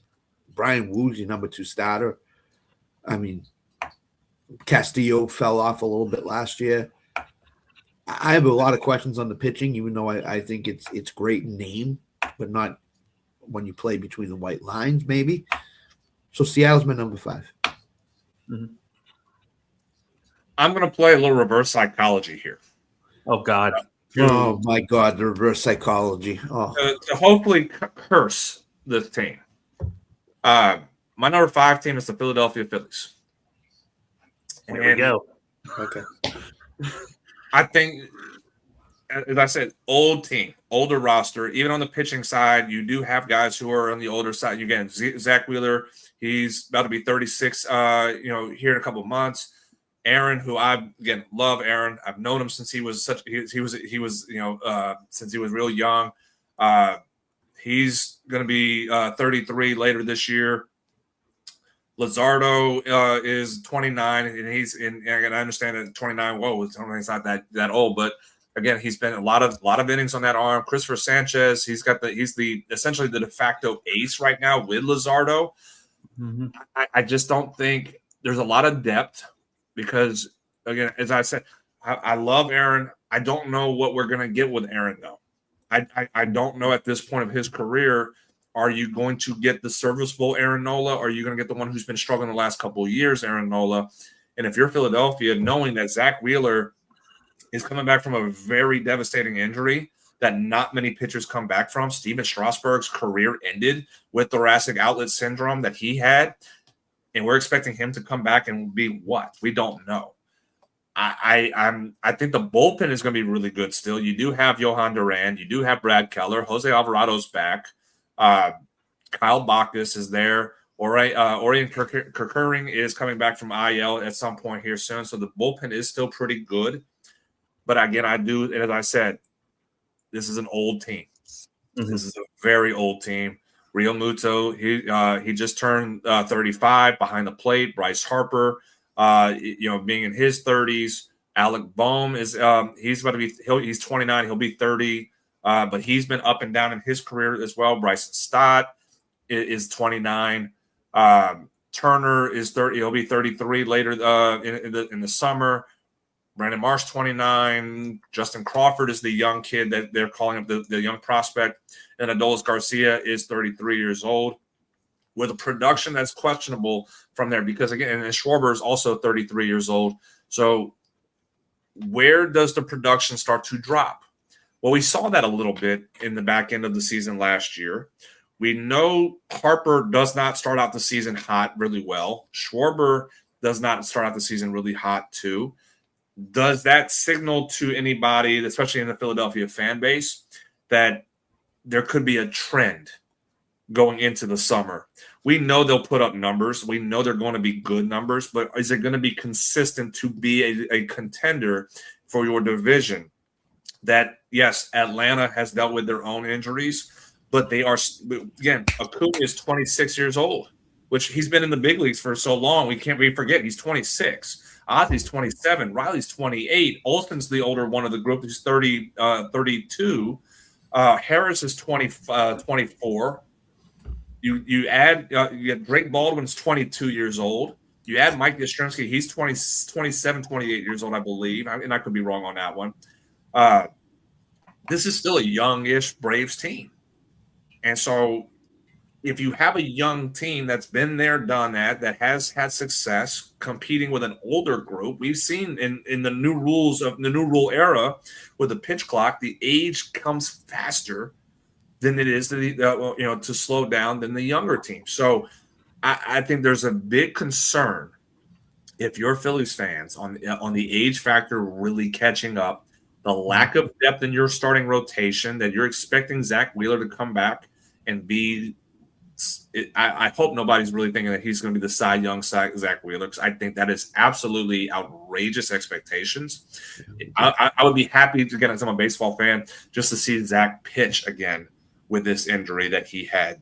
Brian Woo's your number 2 starter. I mean, Castillo fell off a little bit last year. I have a lot of questions on the pitching, even though I think it's great in name, but not when you play between the white lines, maybe. So Seattle's my number 5. Mm-hmm. I'm going to play a little reverse psychology here. Oh, God. Oh, my God, the reverse psychology. Oh. To hopefully curse this team. My number 5 team is the Philadelphia Phillies. Here we go. Okay. I think, as I said, old team, older roster. Even on the pitching side, you do have guys who are on the older side. You get Zach Wheeler. He's about to be 36, here in a couple of months. Aaron, who I again love Aaron. I've known him since he was since he was real young. He's going to be 33 later this year. Luzardo is 29, and I understand that 29. Whoa, he's not that old, but again, he's been a lot of innings on that arm. Christopher Sanchez, he's essentially the de facto ace right now with Luzardo. Mm-hmm. I just don't think there's a lot of depth. Because, again, as I said, I love Aaron. I don't know what we're going to get with Aaron, though. I don't know at this point of his career, are you going to get the serviceable Aaron Nola, or are you going to get the one who's been struggling the last couple of years, Aaron Nola? And if you're Philadelphia, knowing that Zach Wheeler is coming back from a very devastating injury that not many pitchers come back from, Steven Strasburg's career ended with thoracic outlet syndrome that he had. And we're expecting him to come back and be what? We don't know. I think the bullpen is going to be really good still. You do have Johan Duran. You do have Brad Keller. Jose Alvarado's back. Kyle Bacchus is there. Orion Kerkering is coming back from IL at some point here soon. So the bullpen is still pretty good. But again, and as I said, this is an old team. Mm-hmm. This is a very old team. Real Muto, he just turned 35 behind the plate. Bryce Harper, being in his 30s. Alec Boehm is he's 29. He'll be 30, but he's been up and down in his career as well. Bryson Stott is 29. Turner is 30. He'll be 33 later in the summer. Brandon Marsh, 29. Justin Crawford is the young kid that they're calling up the young prospect. And Adolis Garcia is 33 years old with a production that's questionable from there because, again, and Schwarber is also 33 years old. So where does the production start to drop? Well, we saw that a little bit in the back end of the season last year. We know Harper does not start out the season hot really well. Schwarber does not start out the season really hot too. Does that signal to anybody, especially in the Philadelphia fan base, that there could be a trend going into the summer? We know they'll put up numbers. We know they're going to be good numbers, but is it going to be consistent to be a contender for your division? That, yes, Atlanta has dealt with their own injuries, but they are, again, Acuna is 26 years old, which he's been in the big leagues for so long. We forget he's 26. Ozzy's 27. Riley's 28. Olson's the older one of the group. He's 32. Harris is 24. You add you get Drake Baldwin's 22 years old. You add Mike Yastrzemski. He's 27, 28 years old, I believe. And I could be wrong on that one. this is still a youngish Braves team. And so if you have a young team that's been there, done that has had success competing with an older group, we've seen in the new rules of the new rule era with the pitch clock, the age comes faster than it is to slow down than the younger team. So I think there's a big concern if you're Phillies fans on the age factor really catching up, the lack of depth in your starting rotation, that you're expecting Zach Wheeler to come back and be. I hope nobody's really thinking that he's going to be the Cy Young Zach Wheeler, because I think that is absolutely outrageous expectations. I would be happy to get as I'm a baseball fan just to see Zach pitch again with this injury that he had.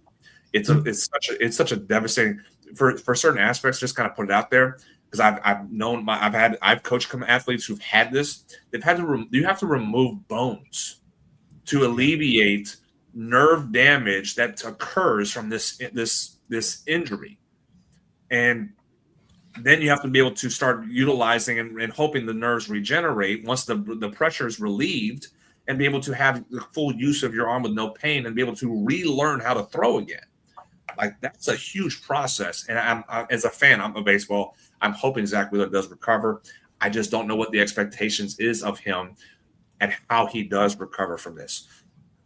It's such a devastating for certain aspects. Just kind of put it out there, because I've coached athletes who've had this. They've had to you have to remove bones to alleviate nerve damage that occurs from this injury, and then you have to be able to start utilizing and hoping the nerves regenerate once the pressure is relieved, and be able to have the full use of your arm with no pain and be able to relearn how to throw again. Like, that's a huge process. And as a fan of baseball, I'm hoping Zach Wheeler does recover. I just don't know what the expectations is of him and how he does recover from this.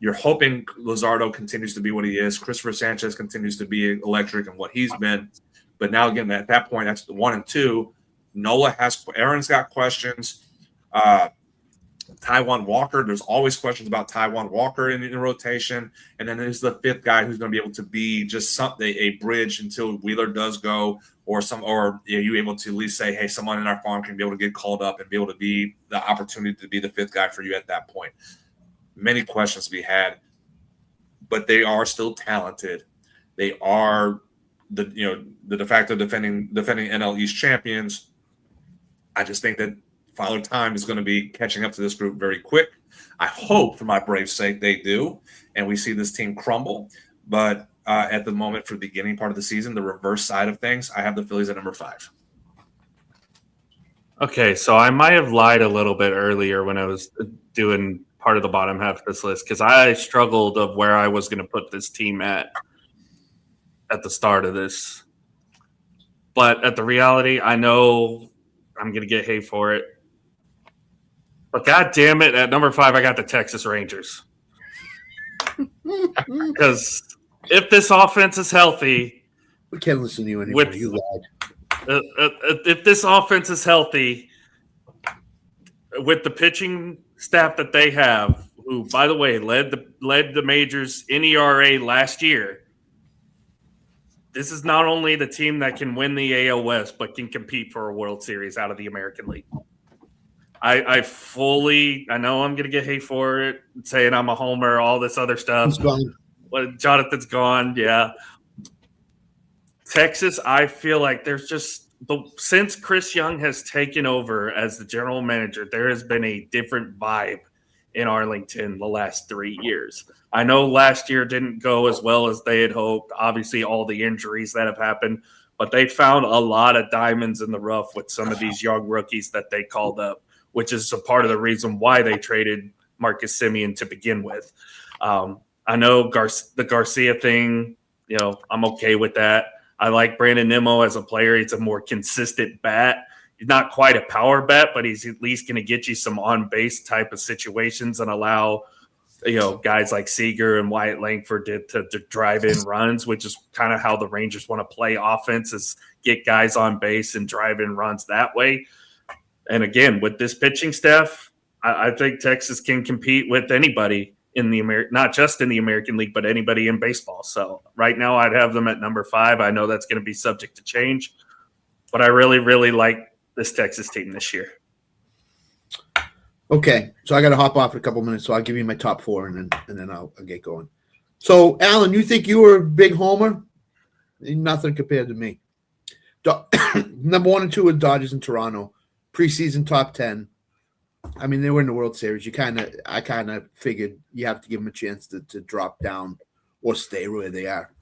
You're hoping Luzardo continues to be what he is. Christopher Sanchez continues to be electric and what he's been. But now, again, at that point, that's the 1 and 2. Aaron's got questions. Taijuan Walker, there's always questions about Taijuan Walker in the rotation. And then there's the fifth guy who's going to be able to be just something, a bridge until Wheeler does go, or you able to at least say, hey, someone in our farm can be able to get called up and be able to be the opportunity to be the fifth guy for you at that point. Many questions to be had, but they are still talented. They are the de facto defending NL East champions. I just think that Father Time is going to be catching up to this group very quick. I hope, for my Braves' sake, they do, and we see this team crumble. But at the moment, for the beginning part of the season, the reverse side of things, I have the Phillies at number 5. Okay, so I might have lied a little bit earlier when I was doing part of the bottom half of this list, because I struggled of where I was going to put this team at the start of this. But at the reality, I know I'm going to get hate for it. But God damn it, at number 5, I got the Texas Rangers. Because if this offense is healthy, we can't listen to you anymore. You lied. If this offense is healthy, with the pitching staff that they have, who, by the way, led the majors in ERA last year, this is not only the team that can win the AL West, but can compete for a World Series out of the American League. I know I'm going to get hate for it, saying I'm a homer, all this other stuff. Jonathan's gone, yeah. Texas, I feel like there's just since Chris Young has taken over as the general manager, there has been a different vibe in Arlington the last 3 years. I know last year didn't go as well as they had hoped. Obviously, all the injuries that have happened, but they found a lot of diamonds in the rough with some of these young rookies that they called up, which is a part of the reason why they traded Marcus Semien to begin with. I know the Garcia thing, I'm okay with that. I like Brandon Nimmo as a player. He's a more consistent bat. He's not quite a power bat, but he's at least going to get you some on-base type of situations and allow, guys like Seager and Wyatt Langford to drive in runs, which is kind of how the Rangers want to play offense, is get guys on base and drive in runs that way. And again, with this pitching staff, I think Texas can compete with anybody in the not just in the American League, but anybody in baseball. So right now I'd have them at number 5. I know that's going to be subject to change, but I really, really like this Texas team this year. Okay, so I got to hop off in a couple minutes, so I'll give you my top 4, and then I'll get going. So, Alan, you think you were a big homer? Nothing compared to me. Number 1 and 2 with Dodgers in Toronto. Preseason top 10. I mean, they were in the World Series. I kind of figured you have to give them a chance to drop down or stay where they are.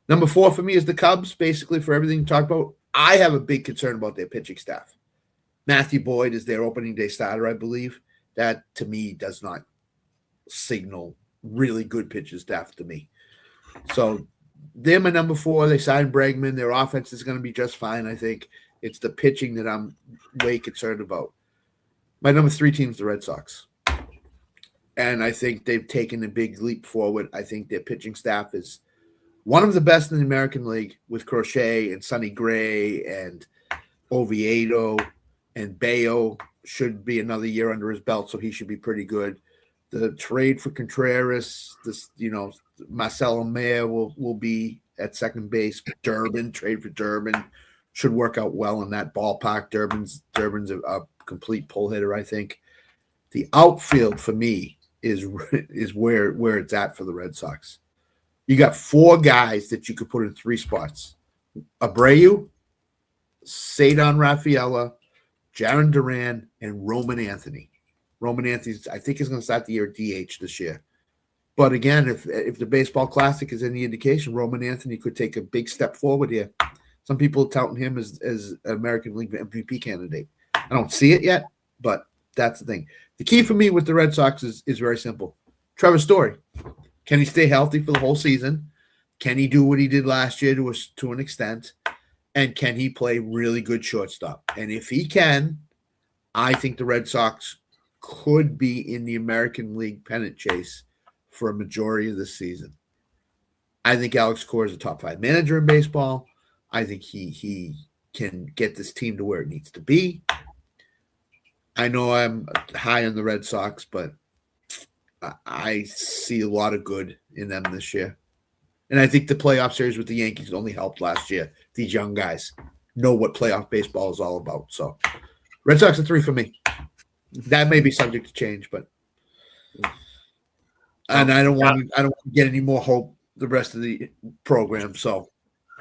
Number 4 for me is the Cubs, basically, for everything you talked about. I have a big concern about their pitching staff. Matthew Boyd is their opening day starter, I believe. That, to me, does not signal really good pitching staff to me. So they're my number 4. They signed Bregman. Their offense is going to be just fine, I think. It's the pitching that I'm way concerned about. My number 3 team is the Red Sox. And I think they've taken a big leap forward. I think their pitching staff is one of the best in the American League with Crochet and Sonny Gray and Oviedo, and Bayo should be another year under his belt, so he should be pretty good. The trade for Contreras, Marcelo Mayer will be at second base. Trade for Durbin should work out well in that ballpark. Durbin's a complete pull hitter, I think. The outfield for me is where it's at for the Red Sox. You got 4 guys that you could put in 3 spots: Abreu, Cedar Rafaela, Jaron Duran, and Roman Anthony. Roman Anthony, I think, is going to start the year DH this year. But again, if the Baseball Classic is any indication, Roman Anthony could take a big step forward here. Some people are touting him as an American League MVP candidate. I don't see it yet, but that's the thing. The key for me with the Red Sox is very simple. Trevor Story. Can he stay healthy for the whole season? Can he do what he did last year to an extent? And can he play really good shortstop? And if he can, I think the Red Sox could be in the American League pennant chase for a majority of the season. I think Alex Cora is a top 5 manager in baseball. I think he can get this team to where it needs to be. I know I'm high on the Red Sox, but I see a lot of good in them this year. And I think the playoff series with the Yankees only helped last year. These young guys know what playoff baseball is all about. So Red Sox are 3 for me. That may be subject to change, but and I don't want to get any more hope the rest of the program. So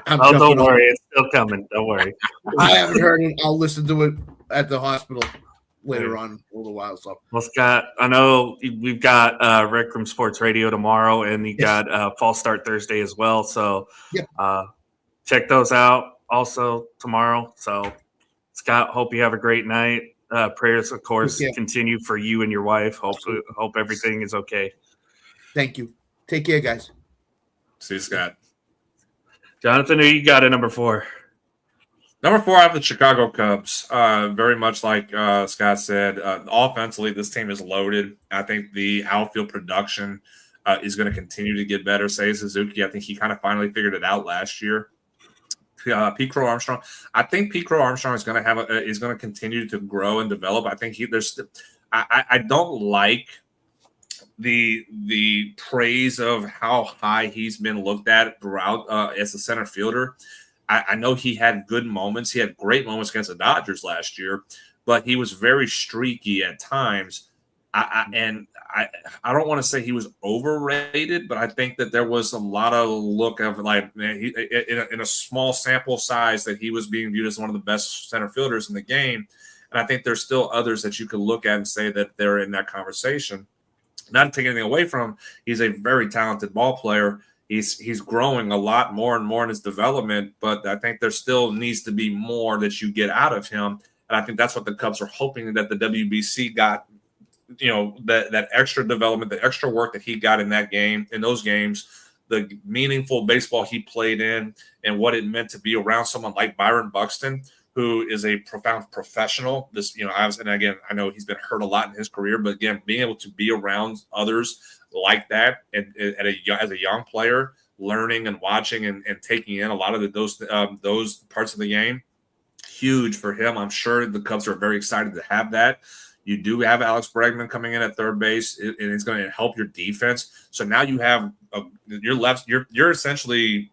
don't worry, it's still coming. Don't worry. I haven't heard it. I'll listen to it at the hospital later on in a little while. So, well, Scott, I know we've got Rec Room Sports Radio tomorrow, and you got Fall Start Thursday as well. So, check those out also tomorrow. So, Scott, hope you have a great night. Prayers, of course, continue for you and your wife. Hope everything is okay. Thank you. Take care, guys. See you, Scott. Jonathan, who you got at number 4? Number 4, I have the Chicago Cubs. Very much like Scott said, offensively, this team is loaded. I think the outfield production is going to continue to get better. Seiya Suzuki, I think he kind of finally figured it out last year. Pete Crow Armstrong. I think Pete Crow Armstrong is going to continue to grow and develop. I think I don't like the praise of how high he's been looked at throughout as a center fielder. I know he had good moments. He had great moments against the Dodgers last year, but he was very streaky at times. I don't want to say he was overrated, but I think that there was a lot of look of like, man, in a small sample size that he was being viewed as one of the best center fielders in the game. And I think there's still others that you could look at and say that they're in that conversation. Not taking anything away from him. He's a very talented ball player. He's growing a lot more and more in his development, but I think there still needs to be more that you get out of him. And I think that's what the Cubs are hoping that the WBC got, that extra development, the extra work that he got in those games, the meaningful baseball he played in, and what it meant to be around someone like Byron Buxton, who is a profound professional. And again, I know he's been hurt a lot in his career, but again, being able to be around others like that and as a young player, learning and watching and taking in a lot of those parts of the game, huge for him. I'm sure the Cubs are very excited to have that. You do have Alex Bregman coming in at third base, and it's going to help your defense. So now you have you're essentially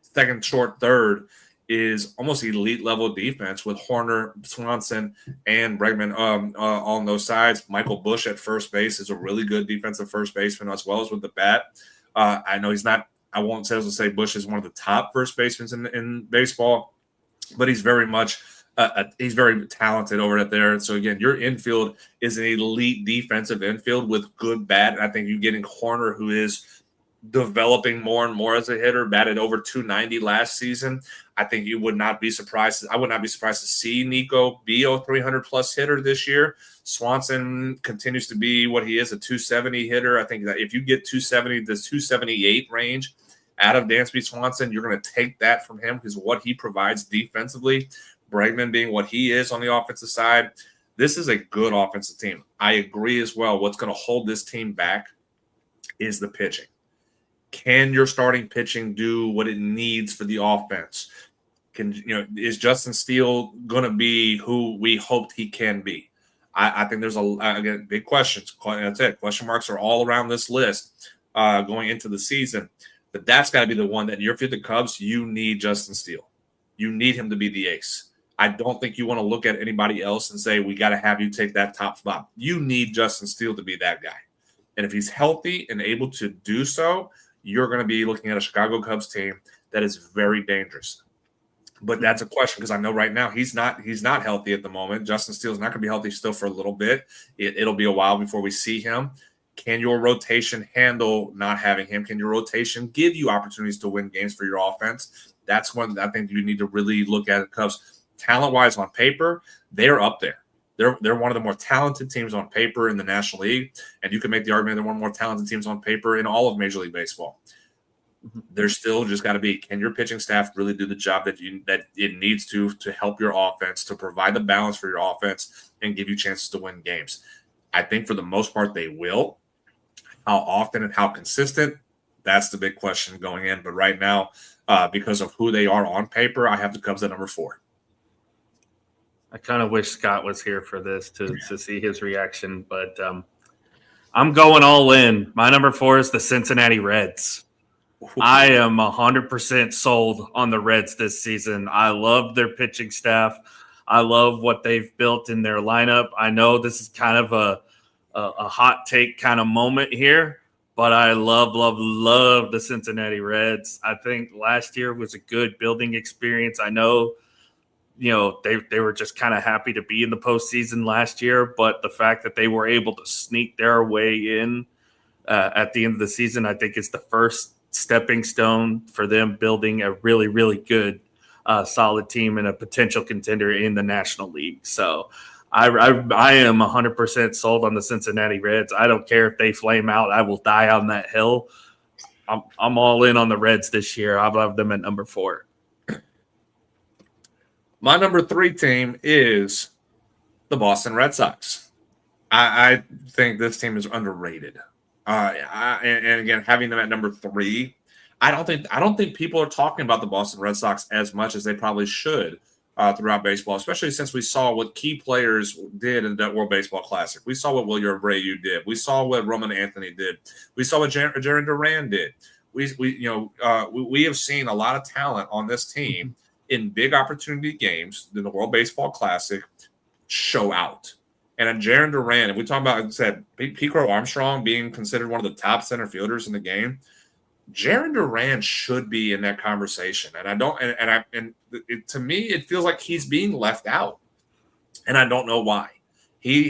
second, short, third is almost elite level defense with Horner, Swanson, and Bregman on those sides. Michael Busch at first base is a really good defensive first baseman as well as with the bat. I know he's not. I won't say Busch is one of the top first basemen in baseball, but he's very much. He's very talented over there. So, again, your infield is an elite defensive infield with good bat. And I think you're getting Horner, who is developing more and more as a hitter, batted over 290 last season. I think you would not be surprised. I would not be surprised to see Nico be a 300-plus hitter this year. Swanson continues to be what he is, a 270 hitter. I think that if you get 270 to 278 range out of Dansby Swanson, you're going to take that from him because what he provides defensively, Bregman being what he is on the offensive side, this is a good offensive team. I agree as well. What's going to hold this team back is the pitching. Can your starting pitching do what it needs for the offense? Is Justin Steele going to be who we hoped he can be? I think there's again big questions. That's it. Question marks are all around this list going into the season. But that's got to be the one that if you're the Cubs, you need Justin Steele. You need him to be the ace. I don't think you want to look at anybody else and say, we got to have you take that top spot. You need Justin Steele to be that guy. And if he's healthy and able to do so, you're going to be looking at a Chicago Cubs team that is very dangerous. But that's a question because I know right now he's not healthy at the moment. Justin Steele's not going to be healthy still for a little bit. It'll be a while before we see him. Can your rotation handle not having him? Can your rotation give you opportunities to win games for your offense? That's one I think you need to really look at the Cubs. Talent-wise on paper, they're up there. They're one of the more talented teams on paper in the National League, and you can make the argument they're one of the more talented teams on paper in all of Major League Baseball. There's still just got to be, can your pitching staff really do the job that it needs to help your offense, to provide the balance for your offense and give you chances to win games? I think for the most part they will. How often and how consistent, that's the big question going in. But right now, because of who they are on paper, I have the Cubs at number 4. I kind of wish Scott was here for this to see his reaction, but I'm going all in. My number 4 is the Cincinnati Reds. I am 100% sold on the Reds this season. I love their pitching staff. I love what they've built in their lineup. I know this is kind of a hot take kind of moment here, but I love the Cincinnati Reds. I think last year was a good building experience. I know, they were just kind of happy to be in the postseason last year, but the fact that they were able to sneak their way in at the end of the season, I think is the first stepping stone for them building a really, really good, solid team and a potential contender in the National League. So I am 100% sold on the Cincinnati Reds. I don't care if they flame out. I will die on that hill. I'm all in on the Reds this year. I love them at number 4. My number 3 team is the Boston Red Sox. I think this team is underrated. And again, having them at number 3, I don't think people are talking about the Boston Red Sox as much as they probably should throughout baseball, especially since we saw what key players did in the World Baseball Classic. We saw what Wilyer Abreu did. We saw what Roman Anthony did. We saw what Jarren Duran did. We have seen a lot of talent on this team in big opportunity games in the World Baseball Classic show out. And a Jarren Duran, and we talk about, like I said, Pete Crow Armstrong being considered one of the top center fielders in the game. Jarren Duran should be in that conversation, to me, it feels like he's being left out, and I don't know why.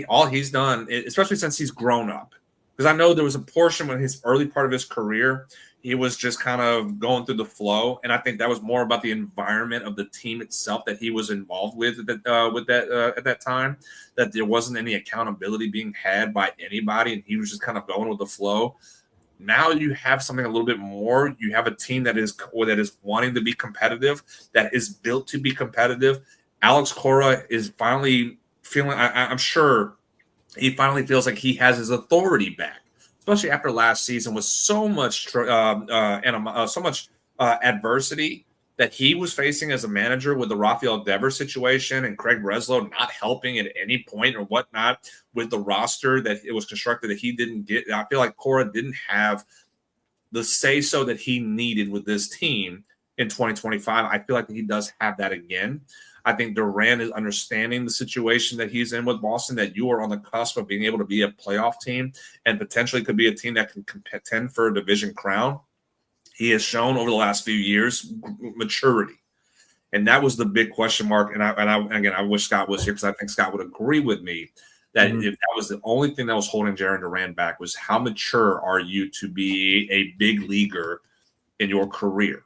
All he's done, especially since he's grown up, because I know there was a portion when his early part of his career, he was just kind of going through the flow, and I think that was more about the environment of the team itself that he was involved with at that time. That there wasn't any accountability being had by anybody, and he was just kind of going with the flow. Now you have something a little bit more. You have a team that is wanting to be competitive, that is built to be competitive. Alex Cora is finally feeling. I'm sure he finally feels like he has his authority back, especially after last season with so much adversity that he was facing as a manager with the Rafael Devers situation and Craig Breslow not helping at any point or whatnot with the roster that it was constructed that he didn't get. I feel like Cora didn't have the say-so that he needed with this team in 2025. I feel like he does have that again. I think Duran is understanding the situation that he's in with Boston, that you are on the cusp of being able to be a playoff team and potentially could be a team that can contend for a division crown. He has shown over the last few years maturity. And that was the big question mark. And I wish Scott was here because I think Scott would agree with me that if that was the only thing that was holding Jarren Duran back was how mature are you to be a big leaguer in your career.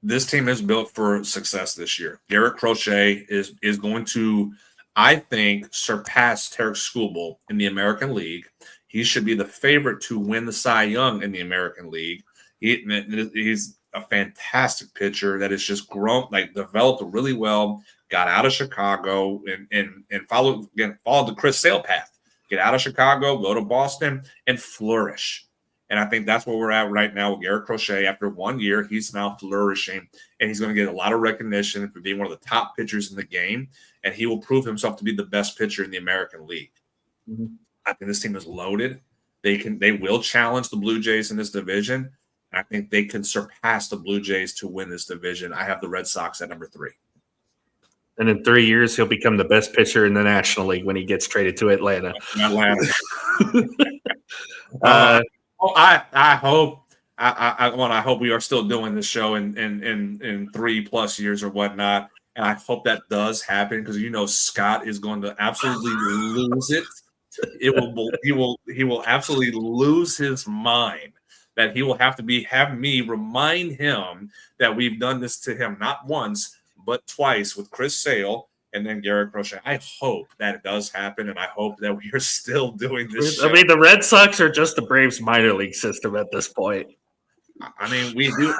This team is built for success this year. Garrett Crochet is going to, I think, surpass Tarek Skubal in the American League. He should be the favorite to win the Cy Young in the American League. He's a fantastic pitcher that has just grown, developed really well, got out of Chicago and followed the Chris Sale path. Get out of Chicago, go to Boston, and flourish. And I think that's where we're at right now with Garrett Crochet. After 1 year, he's now flourishing, and he's going to get a lot of recognition for being one of the top pitchers in the game, and he will prove himself to be the best pitcher in the American League. I think this team is loaded. They will challenge the Blue Jays in this division. I think they can surpass the Blue Jays to win this division. I have the Red Sox at number 3. And in 3 years, he'll become the best pitcher in the National League when he gets traded to Atlanta. I hope we are still doing this show in 3+ years or whatnot, and I hope that does happen because Scott is going to absolutely lose it. He will absolutely lose his mind that he will have me remind him that we've done this to him not once but twice with Chris Sale and then Garrett Crochet. I hope that it does happen, and I hope that we are still doing this show. I mean, the Red Sox are just the Braves minor league system at this point. I mean, we do.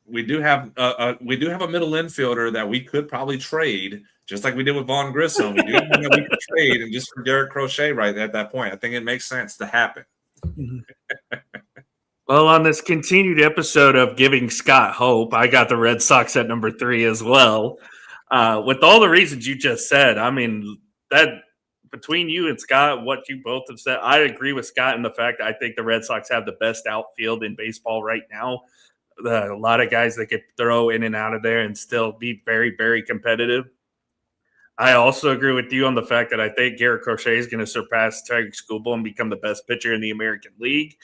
We do have a middle infielder that we could probably trade, just like we did with Vaughn Grissom. We do have one that we could trade, and just for Garrett Crochet right at that point, I think it makes sense to happen. Well, on this continued episode of Giving Scott Hope, I got the Red Sox at number 3 as well. With all the reasons you just said, I mean, that between you and Scott, what you both have said, I agree with Scott in the fact that I think the Red Sox have the best outfield in baseball right now. A lot of guys that could throw in and out of there and still be very, very competitive. I also agree with you on the fact that I think Garrett Crochet is going to surpass Tarek Skubal and become the best pitcher in the American League.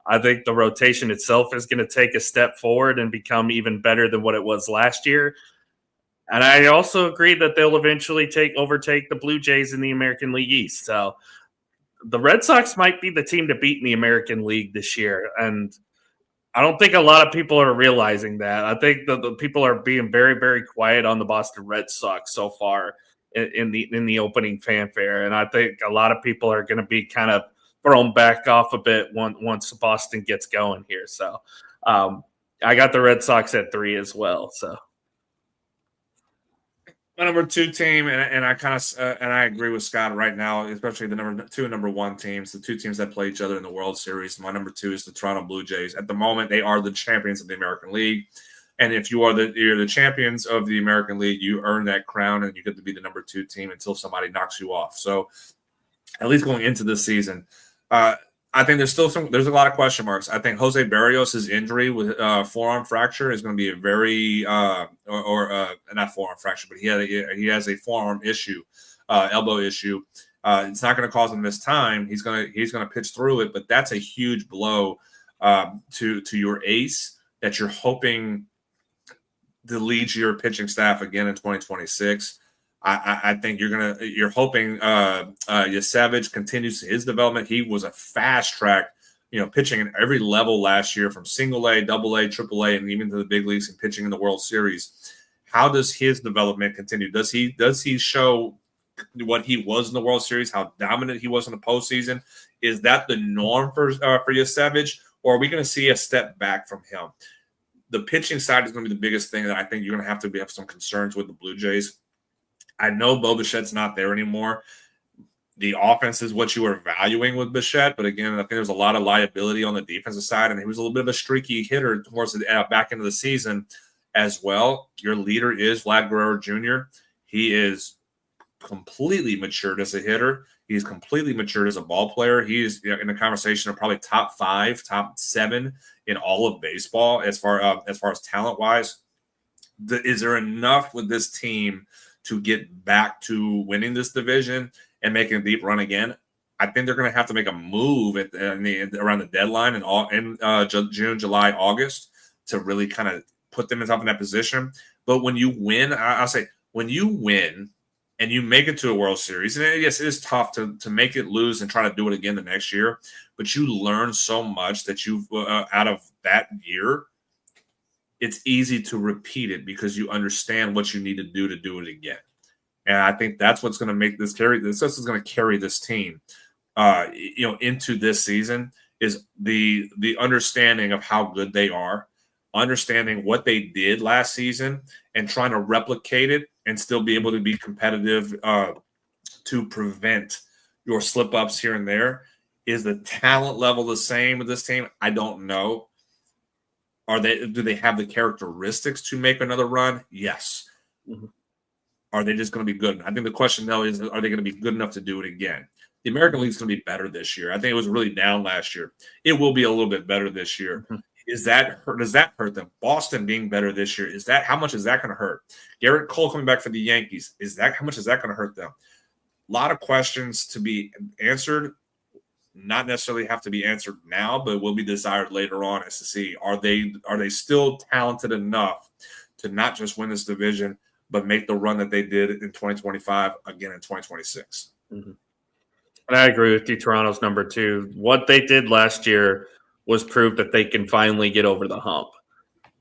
I think the rotation itself is going to take a step forward and become even better than what it was last year. And I also agree that they'll eventually overtake the Blue Jays in the American League East. So the Red Sox might be the team to beat in the American League this year. And I don't think a lot of people are realizing that. I think the people are being very, very quiet on the Boston Red Sox so far in the opening fanfare. And I think a lot of people are going to be kind of thrown back off a bit once Boston gets going here. So I got the Red Sox at 3 as well. So my number 2 team, and I agree with Scott right now, especially the number 2 and number 1 teams, the 2 teams that play each other in the World Series. My number 2 is the Toronto Blue Jays. At the moment, they are the champions of the American League. And if you're the champions of the American League, you earn that crown and you get to be the number 2 team until somebody knocks you off. So at least going into this season, I think there's a lot of question marks. I think Jose Barrios' injury with forearm fracture is going to be a very not forearm fracture, but he has a forearm issue, elbow issue. It's not going to cause him this time. He's going to pitch through it, but that's a huge blow to your ace that you're hoping to lead your pitching staff again in 2026. I think you're hoping Yasevich continues his development. He was a fast track, pitching at every level last year from single A, double A, triple A, and even to the big leagues and pitching in the World Series. How does his development continue? Does he show what he was in the World Series, how dominant he was in the postseason? Is that the norm for Yasevich, or are we going to see a step back from him? The pitching side is going to be the biggest thing that I think you're going to have some concerns with the Blue Jays. I know Bo Bichette's not there anymore. The offense is what you were valuing with Bichette, but again, I think there's a lot of liability on the defensive side, and he was a little bit of a streaky hitter towards the back end of the season as well. Your leader is Vlad Guerrero Jr. He is completely matured as a hitter. He's completely matured as a ball player. He is in the conversation of probably top 5, top 7 in all of baseball as far as talent-wise. Is there enough with this team to get back to winning this division and making a deep run again? I think they're going to have to make a move around the deadline in June, July, August to really kind of put themselves in that position. But when you win, I'll say when you win and you make it to a World Series, and yes, it is tough to make it lose and try to do it again the next year, but you learn so much that you've out of that year. It's easy to repeat it because you understand what you need to do it again. And I think that's what's going to make this carry. This is going to carry this team, into this season is the understanding of how good they are, understanding what they did last season, and trying to replicate it and still be able to be competitive to prevent your slip ups here and there. Is the talent level the same with this team? I don't know. Do they have the characteristics to make another run? Yes. Mm-hmm. Are they just going to be good? I think the question though is, are they going to be good enough to do it again? The American League is going to be better this year. I think it was really down last year. It will be a little bit better this year. Mm-hmm. Does that hurt them? Boston being better this year, how much is that going to hurt? Garrett Cole coming back for the Yankees, how much is that going to hurt them? A lot of questions to be answered. Not necessarily have to be answered now, but will be desired later on as to see are they still talented enough to not just win this division, but make the run that they did in 2025 again in 2026. Mm-hmm. And I agree with you. Toronto's number 2. What they did last year was prove that they can finally get over the hump.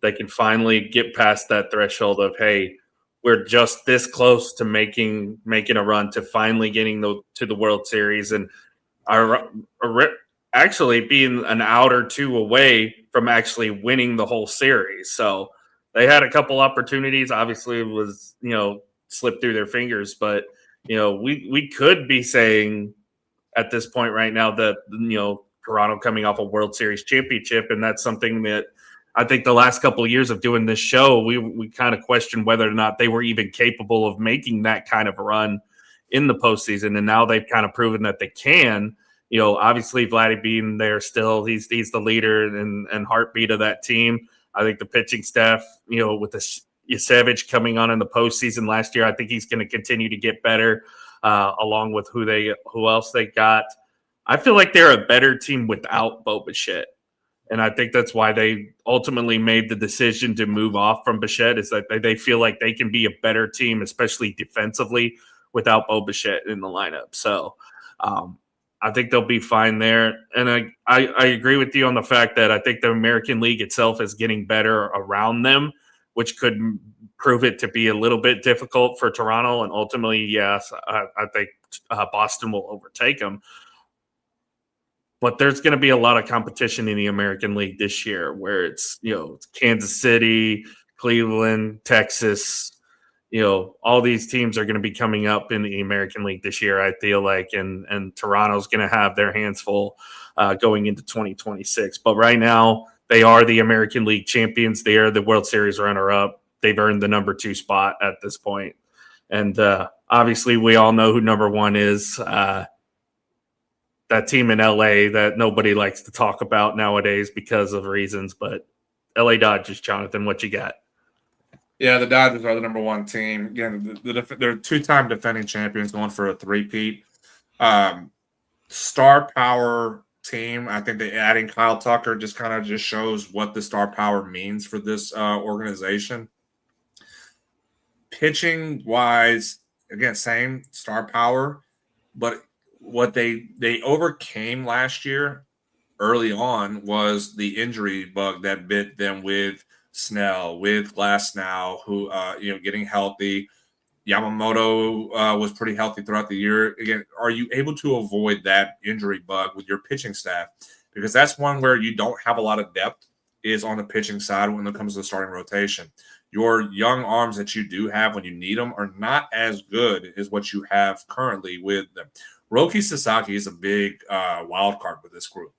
They can finally get past that threshold of, hey, we're just this close to making a run to finally getting to the World Series, and are actually being an out or two away from actually winning the whole series. So they had a couple opportunities. Obviously, it was, slipped through their fingers. But, we could be saying at this point right now that, Toronto coming off a World Series championship, and that's something that I think the last couple of years of doing this show, we kind of questioned whether or not they were even capable of making that kind of a run in the postseason, and now they've kind of proven that they can. Obviously Vladdy being there still, he's the leader and heartbeat of that team. I think the pitching staff, with the Yasevich coming on in the postseason last year, I think he's going to continue to get better, along with who else they got. I feel like they're a better team without Bo Bichette. And I think that's why they ultimately made the decision to move off from Bichette, is that they feel like they can be a better team, especially defensively, without Bo Bichette in the lineup. So I think they'll be fine there. And I agree with you on the fact that I think the American League itself is getting better around them, which could prove it to be a little bit difficult for Toronto. And ultimately, yes, I think Boston will overtake them. But there's going to be a lot of competition in the American League this year, where it's Kansas City, Cleveland, Texas. All these teams are going to be coming up in the American League this year, I feel like, and Toronto's going to have their hands full going into 2026. But right now, they are the American League champions. They are the World Series runner-up. They've earned the number 2 spot at this point. And obviously, we all know who number 1 is. That team in LA that nobody likes to talk about nowadays because of reasons. But LA Dodgers, Jonathan, what you got? Yeah, the Dodgers are the number 1 team. Again, they're 2-time defending champions going for a three-peat. Star power team. I think that adding Kyle Tucker just kind of just shows what the star power means for this organization. Pitching wise, again, same star power, but what they overcame last year early on was the injury bug that bit them with Snell, with Glasnow, who getting healthy. Yamamoto was pretty healthy throughout the year. Again, are you able to avoid that injury bug with your pitching staff? Because that's one where you don't have a lot of depth, is on the pitching side when it comes to the starting rotation. Your young arms that you do have when you need them are not as good as what you have currently with them. Roki Sasaki is a big wild card with this group.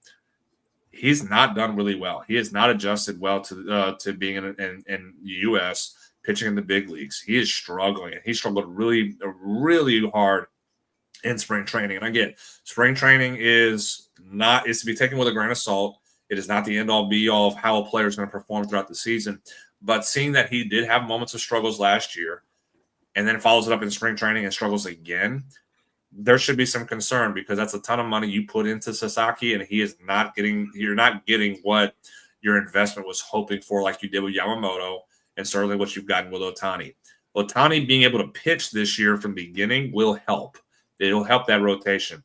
He's not done really well. He has not adjusted well to being in the U.S., pitching in the big leagues. He is struggling, and he struggled really, really hard in spring training. And again, spring training is to be taken with a grain of salt. It is not the end-all, be-all of how a player is going to perform throughout the season. But seeing that he did have moments of struggles last year and then follows it up in spring training and struggles again, there should be some concern, because that's a ton of money you put into Sasaki, and you're not getting what your investment was hoping for, like you did with Yamamoto, and certainly what you've gotten with Ohtani. Ohtani being able to pitch this year from the beginning will help. It'll help that rotation.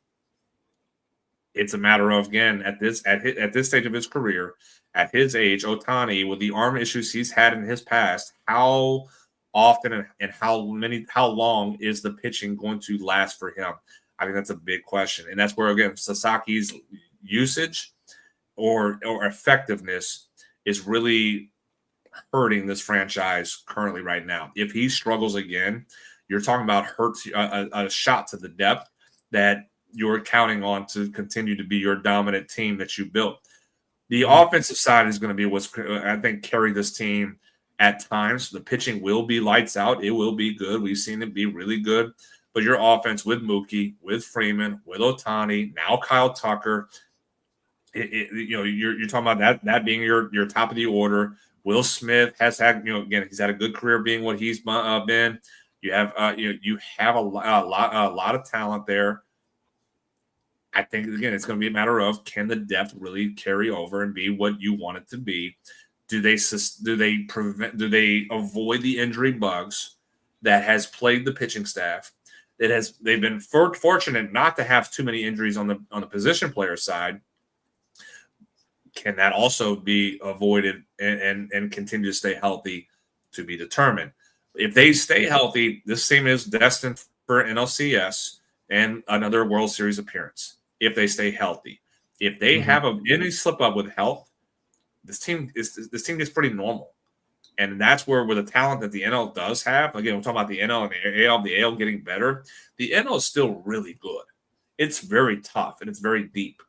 It's a matter of, again, at this stage of his career, at his age, Ohtani, with the arm issues he's had in his past, how often and how long is the pitching going to last for him? I think that's a big question. And that's where, again, Sasaki's usage or effectiveness is really hurting this franchise currently right now. If he struggles again, you're talking about a shot to the depth that you're counting on to continue to be your dominant team that you built. The offensive side is going to be what's, I think, carry this team at times. The pitching will be lights out. It will be good. We've seen it be really good. But your offense with Mookie, with Freeman, with Ohtani, now Kyle Tucker, you're talking about that being your top of the order. Will Smith has had, again, he's had a good career being what he's been. You have a lot of talent there. I think, again, it's going to be a matter of, can the depth really carry over and be what you want it to be? Do they avoid the injury bugs that has plagued the pitching staff? They've been fortunate not to have too many injuries on the position player side. Can that also be avoided and continue to stay healthy, to be determined? If they stay healthy, this team is destined for NLCS and another World Series appearance. If they stay healthy, if they have any slip up with health, this team is pretty normal, and that's where with the talent that the NL does have. Again, we're talking about the NL and the AL getting better. The NL is still really good. It's very tough and it's very deep,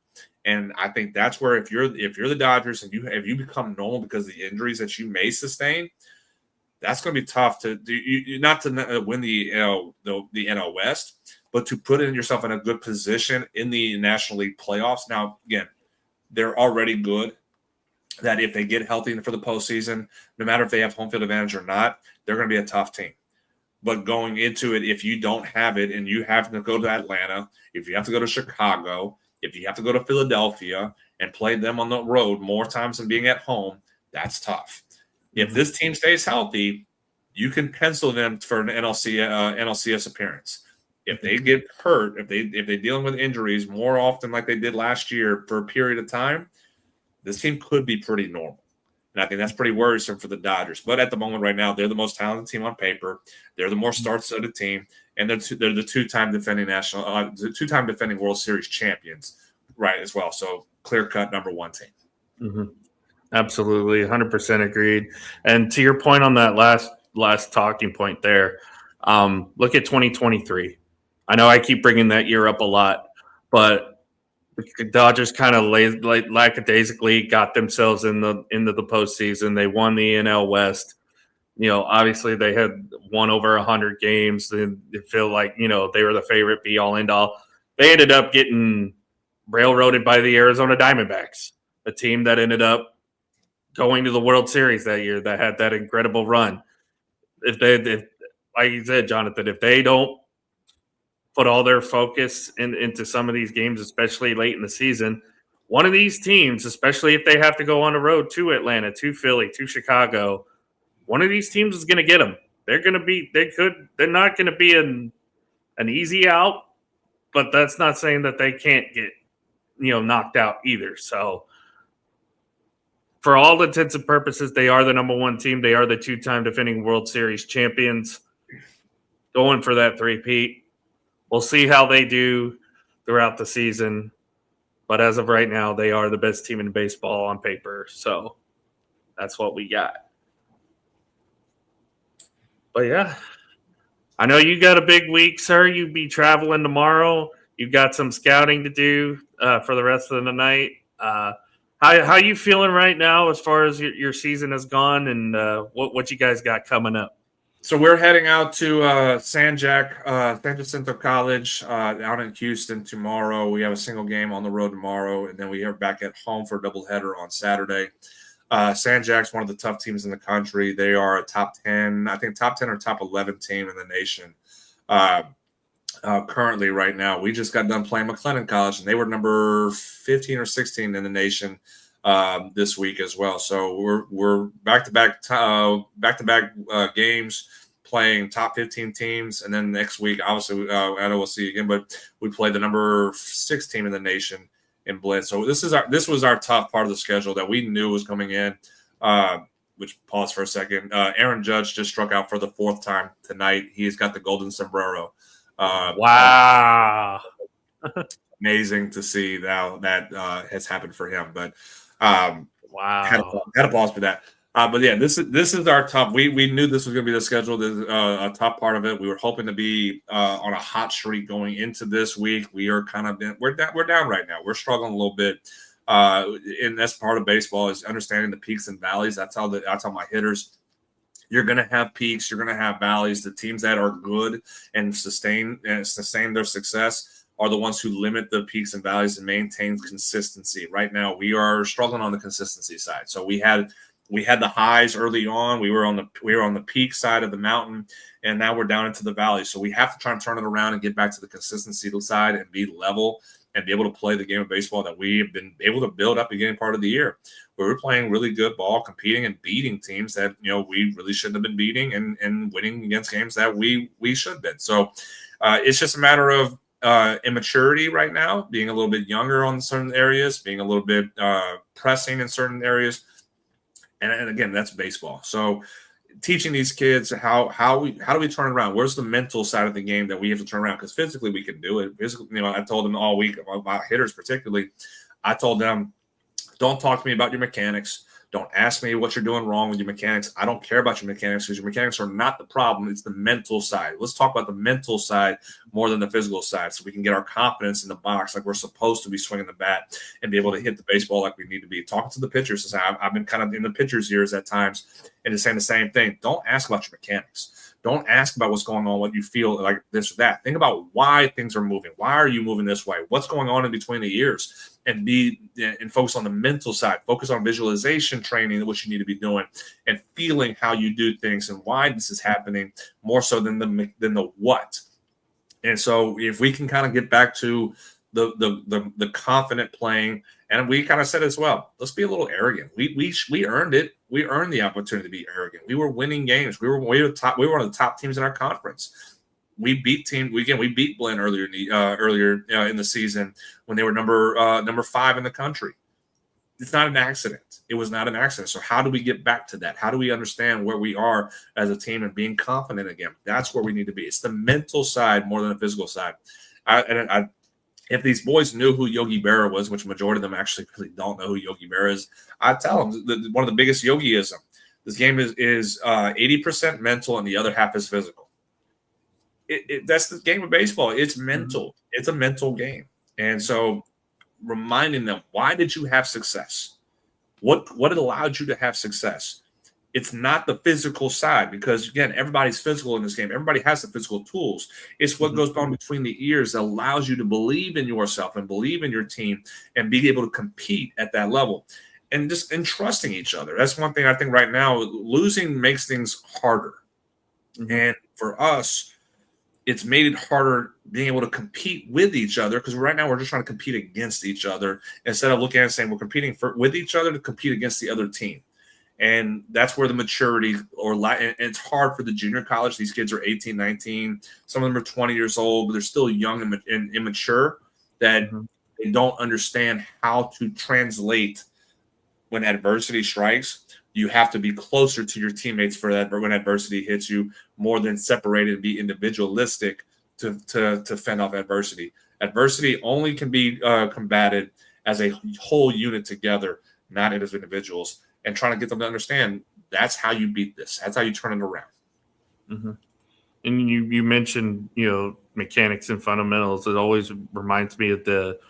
and I think that's where if you're the Dodgers and if you become normal because of the injuries that you may sustain, that's going to be tough to do. Not to win the NL West, but to put yourself in a good position in the National League playoffs. Now, again, they're already good. That if they get healthy for the postseason, no matter if they have home field advantage or not, they're going to be a tough team. But going into it, if you don't have it and you have to go to Atlanta, if you have to go to Chicago, if you have to go to Philadelphia and play them on the road more times than being at home, that's tough. If this team stays healthy, you can pencil them for an NLCS appearance. If they get hurt, if they're dealing with injuries more often like they did last year for a period of time, this team could be pretty normal. And I think that's pretty worrisome for the Dodgers. But at the moment right now, they're the most talented team on paper. They're the more starts of the team. And they're the two-time defending World Series champions, right, as well. So clear-cut number one team. Mm-hmm. Absolutely, 100% agreed. And to your point on that last talking point there, look at 2023. I know I keep bringing that year up a lot, but the Dodgers kind of lackadaisically got themselves into the postseason. They won the NL West. Obviously they had won over 100 games. They feel like, they were the favorite, be all end all. They ended up getting railroaded by the Arizona Diamondbacks, a team that ended up going to the World Series that year, that had that incredible run. If like you said, Jonathan, if they don't put all their focus into some of these games, especially late in the season, one of these teams, especially if they have to go on the road to Atlanta, to Philly, to Chicago, one of these teams is going to get them. They're not going to be an easy out, but that's not saying that they can't get, knocked out either. So for all intents and purposes, they are the number one team. They are the two-time defending World Series champions, going for that three-peat. We'll see how they do throughout the season. But as of right now, they are the best team in baseball on paper. So that's what we got. But, yeah, I know you got a big week, sir. You'll be traveling tomorrow. You've got some scouting to do for the rest of the night. How you feeling right now as far as your season has gone and what you guys got coming up? So we're heading out to San Jacinto College out in Houston tomorrow. We have a single game on the road tomorrow, and then we are back at home for a doubleheader on Saturday. San Jack's one of the tough teams in the country. They are a top 10 or top 11 team in the nation currently right now. We just got done playing McLennan College, and they were number 15 or 16 in the nation this week as well. So we're back-to-back games, playing top 15 teams, and then next week, obviously, I know we'll see again, but we play the number 6 team in the nation in blitz. So this was our tough part of the schedule that we knew was coming in. Which, pause for a second. Aaron Judge just struck out for the 4th time tonight. He's got the golden sombrero. Wow. Amazing to see now that has happened for him. But wow, had to pause for that. But yeah, this is our tough. We knew this was going to be the schedule. This is a tough part of it. We were hoping to be on a hot streak going into this week. We are kind of we're down right now. We're struggling a little bit. And that's part of baseball is understanding the peaks and valleys. That's how my hitters. You're going to have peaks. You're going to have valleys. The teams that are good and sustain their success are the ones who limit the peaks and valleys and maintain consistency. Right now, we are struggling on the consistency side. So we had the highs early on. We were on the peak side of the mountain, and now we're down into the valley. So we have to try and turn it around and get back to the consistency side and be level and be able to play the game of baseball that we have been able to build up beginning part of the year, where we're playing really good ball, competing and beating teams that we really shouldn't have been beating, and winning against games that we should have been. So it's just a matter of immaturity right now, being a little bit younger on certain areas, being a little bit pressing in certain areas. And again, that's baseball. So teaching these kids how do we turn around? Where's the mental side of the game that we have to turn around? Because physically we can do it. Physically, I told them all week about hitters particularly. I told them, don't talk to me about your mechanics. Don't ask me what you're doing wrong with your mechanics. I don't care about your mechanics because your mechanics are not the problem. It's the mental side. Let's talk about the mental side more than the physical side so we can get our confidence in the box like we're supposed to be swinging the bat and be able to hit the baseball like we need to be. Talking to the pitchers. I've been kind of in the pitchers' ears at times and just saying the same thing. Don't ask about your mechanics. Don't ask about what's going on, what you feel like this or that. Think about why things are moving. Why are you moving this way? What's going on in between the ears? And focus on the mental side. Focus on visualization training, what you need to be doing, and feeling how you do things and why this is happening more so than the what. And so, if we can kind of get back to the confident playing, and we kind of said as well, let's be a little arrogant. We earned it. We earned the opportunity to be arrogant. We were winning games. We were one of the top teams in our conference. We beat Blinn earlier in the season when they were number 5 in the country. It's not an accident. It was not an accident. So how do we get back to that? How do we understand where we are as a team and being confident again? That's where we need to be. It's the mental side more than the physical side. If these boys knew who Yogi Berra was, which majority of them actually really don't know who Yogi Berra is, I tell them that one of the biggest Yogiism. This game is 80% mental and the other half is physical. That's the game of baseball. It's mental. It's a mental game. And so reminding them, why did you have success? What allowed you to have success? It's not the physical side because, again, everybody's physical in this game. Everybody has the physical tools. It's what goes on between the ears that allows you to believe in yourself and believe in your team and be able to compete at that level and trusting each other. That's one thing I think right now, losing makes things harder. And for us, it's made it harder being able to compete with each other because right now we're just trying to compete against each other instead of looking at it and saying we're competing with each other to compete against the other team. And that's where the maturity and it's hard for the junior college. These kids are 18, 19. Some of them are 20 years old, but they're still young and immature that they don't understand how to translate when adversity strikes. You have to be closer to your teammates for that when adversity hits you more than separated and be individualistic to fend off adversity. Adversity only can be combated as a whole unit together, not as individuals, and trying to get them to understand that's how you beat this. That's how you turn it around. Mm-hmm. And you mentioned, mechanics and fundamentals. It always reminds me of the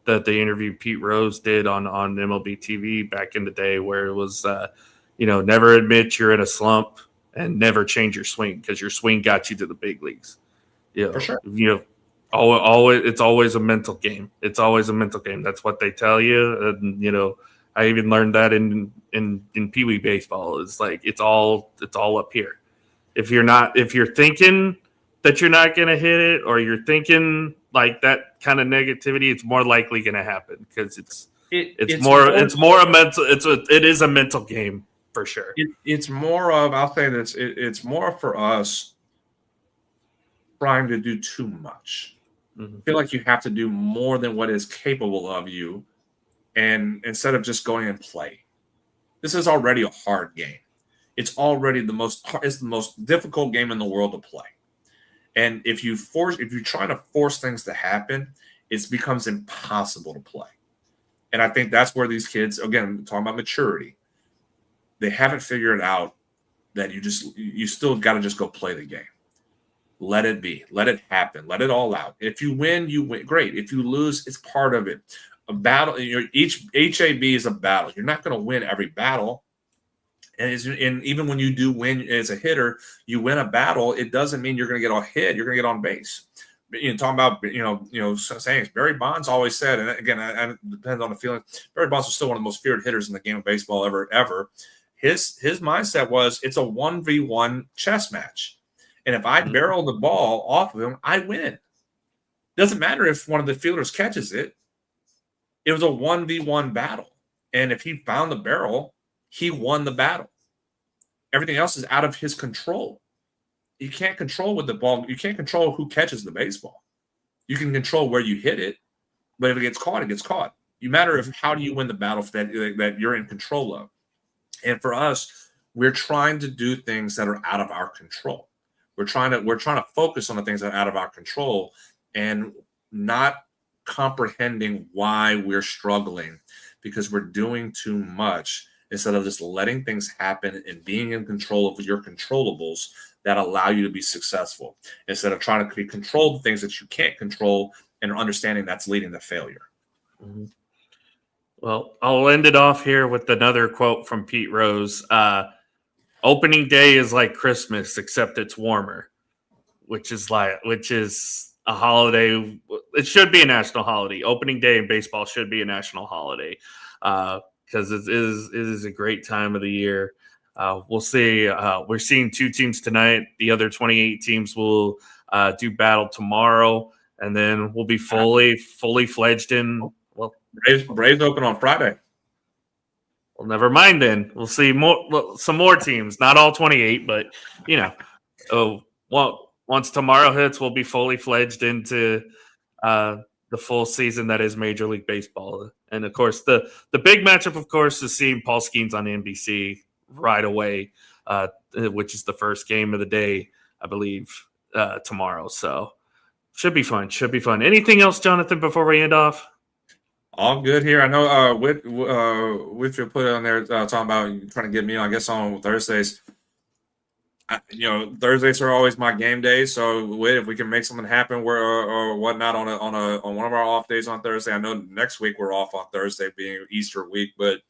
interview Pete Rose did on MLB TV back in the day where it was never admit you're in a slump and never change your swing because your swing got you to the big leagues. For sure. It's always a mental game. It's always a mental game. That's what they tell you. And, I even learned that in Pee Wee baseball. It's like, it's all up here. If you're thinking that you're not going to hit it or you're thinking like that kind of negativity, it's more likely going to happen because it is a mental game. for sure. It's more of, I'll say this, it's more for us trying to do too much. Mm-hmm. I feel like you have to do more than what is capable of you, and instead of just going and play. This is already a hard game. It's already the most difficult game in the world to play. And if you're trying to force things to happen, it becomes impossible to play. And I think that's where these kids, again, talking about maturity, they haven't figured out that you still got to just go play the game. Let it be. Let it happen. Let it all out. If you win, you win. Great. If you lose, it's part of it. A battle, each HAB is a battle. You're not going to win every battle. And even when you do win as a hitter, you win a battle, it doesn't mean you're going to get a hit. You're going to get on base. Talking about, sayings. Barry Bonds always said, and again, it depends on the feeling. Barry Bonds was still one of the most feared hitters in the game of baseball ever. His mindset was, it's a 1v1 chess match. And if I barrel the ball off of him, I win. Doesn't matter if one of the fielders catches it. It was a 1v1 battle. And if he found the barrel, he won the battle. Everything else is out of his control. You can't control with the ball. You can't control who catches the baseball. You can control where you hit it, but if it gets caught, it gets caught. You matter of how do you win the battle that you're in control of. And for us, we're trying to do things that are out of our control. We're trying to focus on the things that are out of our control and not comprehending why we're struggling, because we're doing too much instead of just letting things happen and being in control of your controllables that allow you to be successful, instead of trying to control the things that you can't control and understanding that's leading to failure. Mm-hmm. Well, I'll end it off here with another quote from Pete Rose. Opening day is like Christmas, except it's warmer, which is a holiday. It should be a national holiday. Opening day in baseball should be a national holiday because it is a great time of the year. We'll see. We're seeing 2 teams tonight. The other 28 teams will do battle tomorrow, and then we'll be fully fledged in. Well, Braves open on Friday. Well, never mind then. We'll see some more teams. Not all 28, but once tomorrow hits, we'll be fully fledged into the full season that is Major League Baseball. And of course, the big matchup, of course, is seeing Paul Skeens on NBC right away, which is the first game of the day, I believe, tomorrow. So should be fun. Anything else, Jonathan, before we end off? All good here. I know Whitfield put it on there talking about trying to get me, I guess, on Thursdays. Thursdays are always my game days. So if we can make something happen or whatnot on one of our off days on Thursday. I know next week we're off on Thursday, being Easter week. But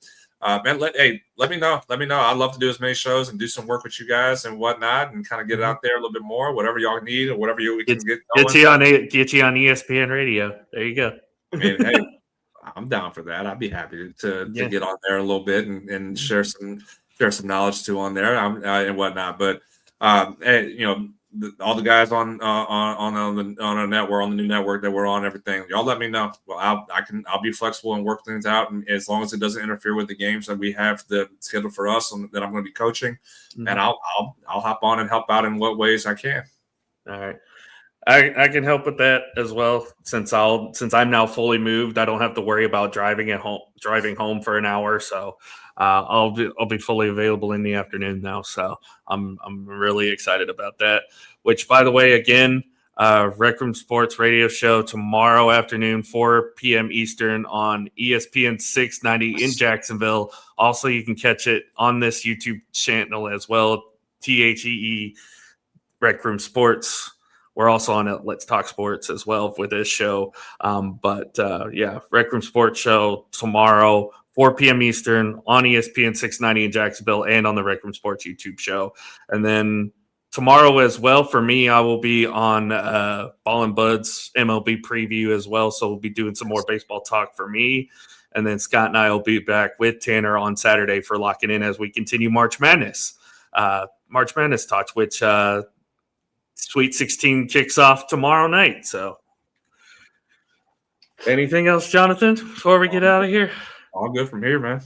man, let me know. I'd love to do as many shows and do some work with you guys and whatnot, and kind of get it out there a little bit more. Whatever y'all need or whatever we can get going. Get you on ESPN Radio. There you go. I mean, hey. I'm down for that. I'd be happy to get on there a little bit and share some knowledge too on there and whatnot. But hey, all the guys on the network, on the new network that we're on, everything. Y'all let me know. Well, I'll be flexible and work things out, and as long as it doesn't interfere with the games that we have the schedule for us and that I'm going to be coaching, and I'll hop on and help out in what ways I can. All right. I can help with that as well. Since I'm now fully moved, I don't have to worry about driving home for an hour. So I'll be fully available in the afternoon now. So I'm really excited about that. Which, by the way, again, Rec Room Sports Radio Show tomorrow afternoon, 4 p.m. Eastern on ESPN 690 in Jacksonville. Also, you can catch it on this YouTube channel as well. THEE Rec Room Sports. We're also on it, Let's Talk Sports as well with this show. Rec Room Sports Show tomorrow, 4 p.m. Eastern on ESPN 690 in Jacksonville and on the Rec Room Sports YouTube show. And then tomorrow as well, for me, I will be on Ball and Bud's MLB preview as well. So we'll be doing some more baseball talk for me. And then Scott and I will be back with Tanner on Saturday for locking in as we continue March Madness. March Madness talks, which Sweet 16 kicks off tomorrow night. So anything else, Jonathan, before we get out of here? All good from here, man.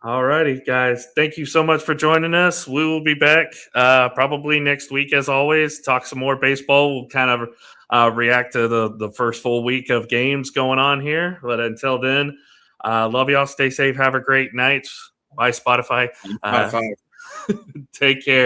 All righty, guys. Thank you so much for joining us. We will be back probably next week, as always. Talk some more baseball. We'll kind of react to the first full week of games going on here. But until then, love y'all. Stay safe. Have a great night. Bye, Spotify. Spotify. Take care.